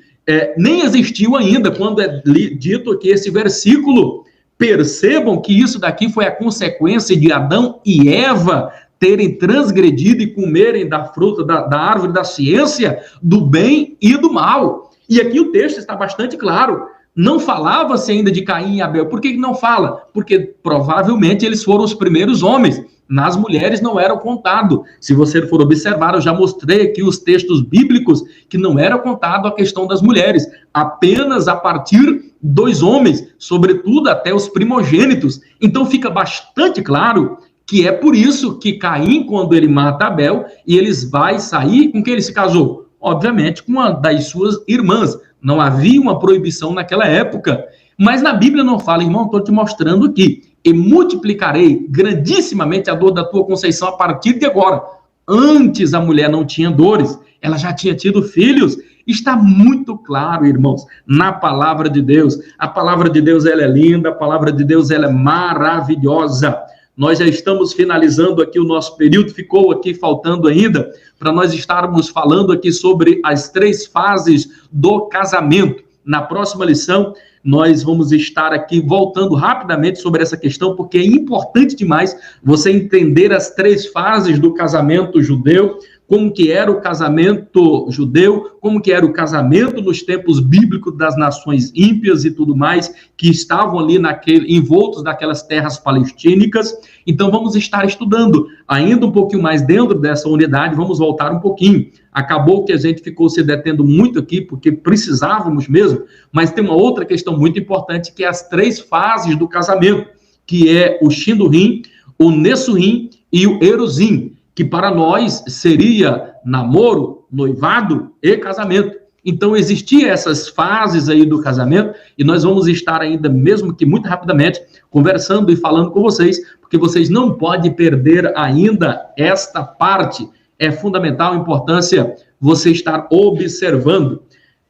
nem existiu ainda, quando é dito aqui esse versículo, percebam que isso daqui foi a consequência de Adão e Eva terem transgredido e comerem da fruta da árvore da ciência do bem e do mal. E aqui o texto está bastante claro. Não falava-se ainda de Caim e Abel. Por que não fala? Porque provavelmente eles foram os primeiros homens. Nas mulheres não eram contados. Se você for observar, eu já mostrei aqui os textos bíblicos que não era contado a questão das mulheres. Apenas a partir dos homens, sobretudo até os primogênitos. Então fica bastante claro que é por isso que Caim, quando ele mata Abel, e eles vai sair com quem ele se casou? Obviamente com uma das suas irmãs. Não havia uma proibição naquela época. Mas na Bíblia não fala, irmão, estou te mostrando aqui. E multiplicarei grandissimamente a dor da tua conceição a partir de agora. Antes a mulher não tinha dores, ela já tinha tido filhos. Está muito claro, irmãos, na palavra de Deus. A palavra de Deus, ela é linda, a palavra de Deus, ela é maravilhosa. Nós já estamos finalizando aqui o nosso período, ficou aqui faltando ainda para nós estarmos falando aqui sobre as 3 fases do casamento. Na próxima lição, nós vamos estar aqui voltando rapidamente sobre essa questão, porque é importante demais você entender as 3 fases do casamento judeu, como que era o casamento judeu, como que era o casamento nos tempos bíblicos das nações ímpias e tudo mais, que estavam ali envoltos naquelas terras palestínicas. Então vamos estar estudando ainda um pouquinho mais dentro dessa unidade, vamos voltar um pouquinho. Acabou que a gente ficou se detendo muito aqui, porque precisávamos mesmo, mas tem uma outra questão muito importante, que é as 3 fases do casamento, que é o Shindurim, o Nessurim e o Eruzim, que para nós seria namoro, noivado e casamento. Então, existiam essas fases aí do casamento, e nós vamos estar ainda, mesmo que muito rapidamente, conversando e falando com vocês, porque vocês não podem perder ainda esta parte. É fundamental a importância você estar observando.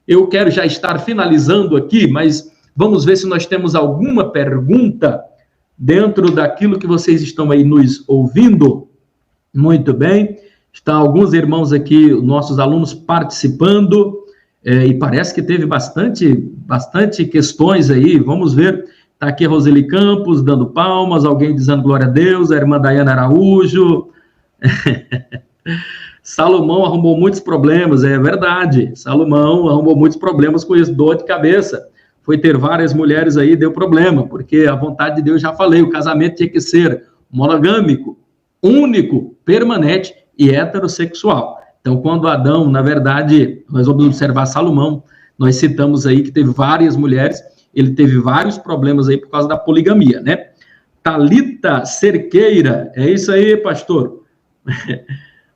Eu quero já estar finalizando aqui, mas vamos ver se nós temos alguma pergunta dentro daquilo que vocês estão aí nos ouvindo. Muito bem, estão alguns irmãos aqui, nossos alunos participando, e parece que teve bastante questões aí, vamos ver, está aqui a Roseli Campos dando palmas, alguém dizendo glória a Deus, a irmã Daiana Araújo, Salomão arrumou muitos problemas, é verdade, Salomão arrumou muitos problemas com isso, dor de cabeça, foi ter várias mulheres aí, deu problema, porque a vontade de Deus, já falei, o casamento tinha que ser monogâmico, único, permanente e heterossexual. Então, quando Adão, na verdade, nós vamos observar Salomão, nós citamos aí que teve várias mulheres, ele teve vários problemas aí por causa da poligamia, né? Thalita Cerqueira, é isso aí, pastor.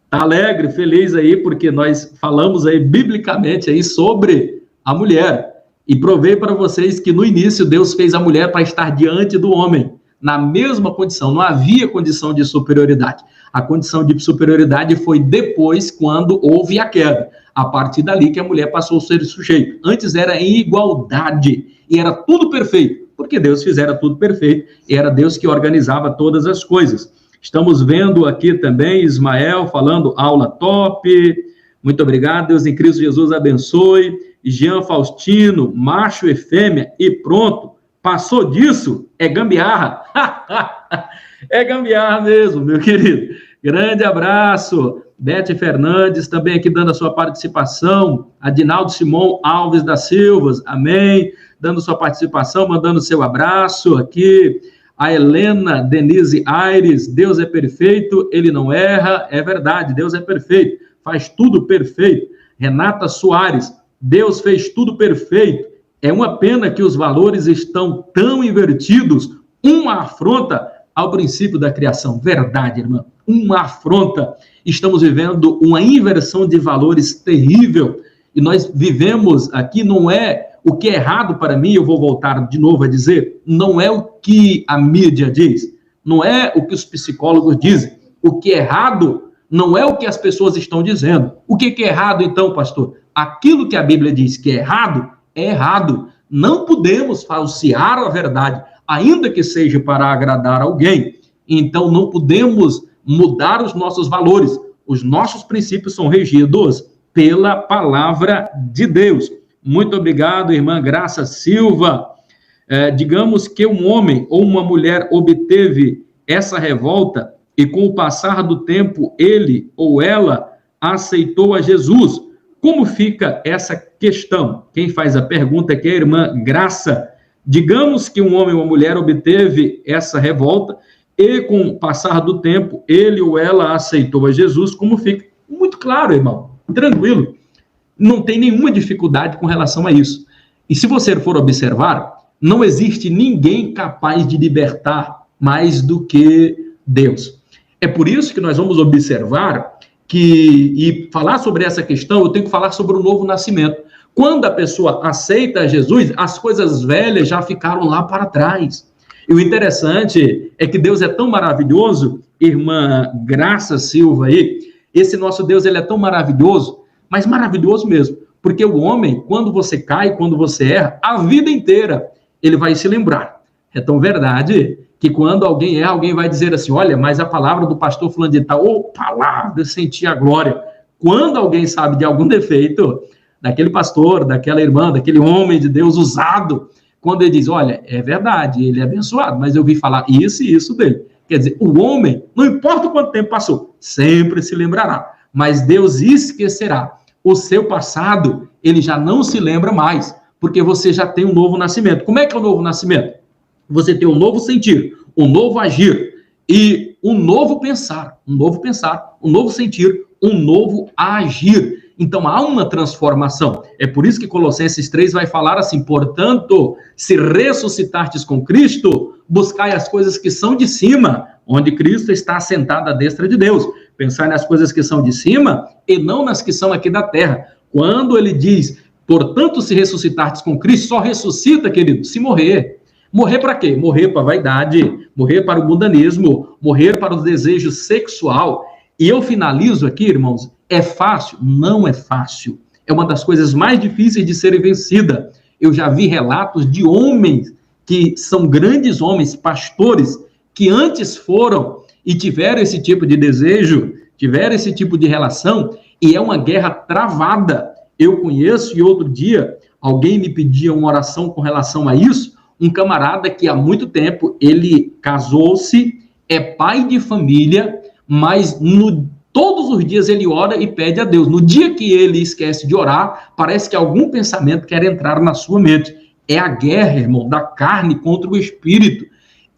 Tá alegre, feliz aí, porque nós falamos aí biblicamente aí sobre a mulher. E provei para vocês que no início Deus fez a mulher para estar diante do homem, na mesma condição, não havia condição de superioridade. A condição de superioridade foi depois, quando houve a queda. A partir dali que a mulher passou a ser sujeito. Antes era em igualdade, e era tudo perfeito, porque Deus fizera tudo perfeito, e era Deus que organizava todas as coisas. Estamos vendo aqui também Ismael falando, aula top, muito obrigado, Deus em Cristo Jesus abençoe. Jean Faustino, macho e fêmea, e pronto, passou disso, é gambiarra. É gambiarra mesmo, meu querido. Grande abraço. Bete Fernandes também aqui dando a sua participação. Adinaldo Simão Alves da Silva, amém. Dando sua participação, mandando seu abraço aqui. A Helena Denise Aires, Deus é perfeito, ele não erra, é verdade, Deus é perfeito, faz tudo perfeito. Renata Soares, Deus fez tudo perfeito, é uma pena que os valores estão tão invertidos, uma afronta ao princípio da criação. Verdade, irmão, uma afronta. Estamos vivendo uma inversão de valores terrível, e nós vivemos aqui, não é o que é errado para mim, eu vou voltar de novo a dizer, não é o que a mídia diz, não é o que os psicólogos dizem. O que é errado não é o que as pessoas estão dizendo. O que é errado, então, pastor? Aquilo que a Bíblia diz que é errado. Não podemos falsear a verdade, ainda que seja para agradar alguém. Então, não podemos mudar os nossos valores. Os nossos princípios são regidos pela palavra de Deus. Muito obrigado, irmã Graça Silva. Digamos que um homem ou uma mulher obteve essa revolta e com o passar do tempo ele ou ela aceitou a Jesus. Como fica essa questão? Quem faz a pergunta aqui é a irmã Graça. Digamos que um homem ou uma mulher obteve essa revolta e com o passar do tempo ele ou ela aceitou a Jesus. Como fica? Muito claro, irmão. Tranquilo. Não tem nenhuma dificuldade com relação a isso. E se você for observar, não existe ninguém capaz de libertar mais do que Deus. É por isso que nós vamos observar e falar sobre essa questão, eu tenho que falar sobre o novo nascimento. Quando a pessoa aceita Jesus, as coisas velhas já ficaram lá para trás. E o interessante é que Deus é tão maravilhoso, irmã Graça Silva aí, esse nosso Deus, ele é tão maravilhoso, mas maravilhoso mesmo, porque o homem, quando você cai, quando você erra, a vida inteira, ele vai se lembrar. É tão verdade que quando alguém erra, alguém vai dizer assim, olha, mas a palavra do pastor fulano de tal, ô palavra, eu senti a glória. Quando alguém sabe de algum defeito, daquele pastor, daquela irmã, daquele homem de Deus usado, quando ele diz, olha, é verdade, ele é abençoado, mas eu vi falar isso e isso dele. Quer dizer, o homem, não importa quanto tempo passou, sempre se lembrará, mas Deus esquecerá. O seu passado, ele já não se lembra mais, porque você já tem um novo nascimento. Como é que é o novo nascimento? Você tem um novo sentir, um novo agir e um novo pensar, um novo sentir, um novo agir. Então, há uma transformação. É por isso que Colossenses 3 vai falar assim, portanto, se ressuscitartes com Cristo, buscai as coisas que são de cima, onde Cristo está assentado à destra de Deus. Pensar nas coisas que são de cima e não nas que são aqui da terra. Quando ele diz, portanto, se ressuscitartes com Cristo, só ressuscita, querido, se morrer. Morrer para quê? Morrer para a vaidade, morrer para o mundanismo, morrer para o desejo sexual. E eu finalizo aqui, irmãos, é fácil? Não é fácil. É uma das coisas mais difíceis de ser vencida. Eu já vi relatos de homens que são grandes homens, pastores, que antes foram e tiveram esse tipo de desejo, tiveram esse tipo de relação, e é uma guerra travada. Eu conheço, e outro dia, alguém me pedia uma oração com relação a isso, um camarada que há muito tempo, ele casou-se, é pai de família, mas todos os dias ele ora e pede a Deus. No dia que ele esquece de orar, parece que algum pensamento quer entrar na sua mente. É a guerra, irmão, da carne contra o espírito.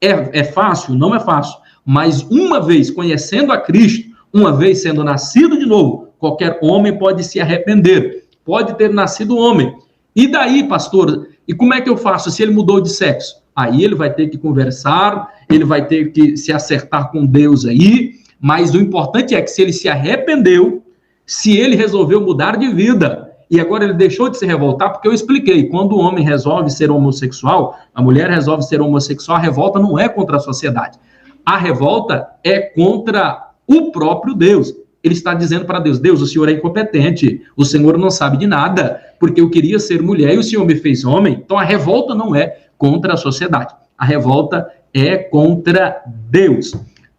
É fácil? Não é fácil. Mas uma vez conhecendo a Cristo, uma vez sendo nascido de novo, qualquer homem pode se arrepender, pode ter nascido homem. E daí, pastor, e como é que eu faço se ele mudou de sexo? Aí ele vai ter que conversar, ele vai ter que se acertar com Deus aí, mas o importante é que se ele se arrependeu, se ele resolveu mudar de vida, e agora ele deixou de se revoltar, porque eu expliquei, quando o homem resolve ser homossexual, a mulher resolve ser homossexual, a revolta não é contra a sociedade. A revolta é contra o próprio Deus. Ele está dizendo para Deus, Deus, o Senhor é incompetente, o Senhor não sabe de nada, porque eu queria ser mulher e o Senhor me fez homem. Então a revolta não é contra a sociedade, a revolta é contra Deus.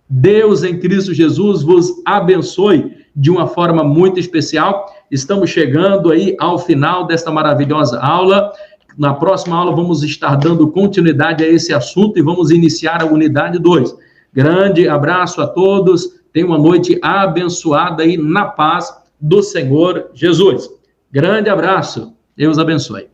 Deus em Cristo Jesus vos abençoe de uma forma muito especial. Estamos chegando aí ao final desta maravilhosa aula. Na próxima aula vamos estar dando continuidade a esse assunto e vamos iniciar a unidade 2. Grande abraço a todos. Tenha uma noite abençoada aí na paz do Senhor Jesus. Grande abraço. Deus abençoe.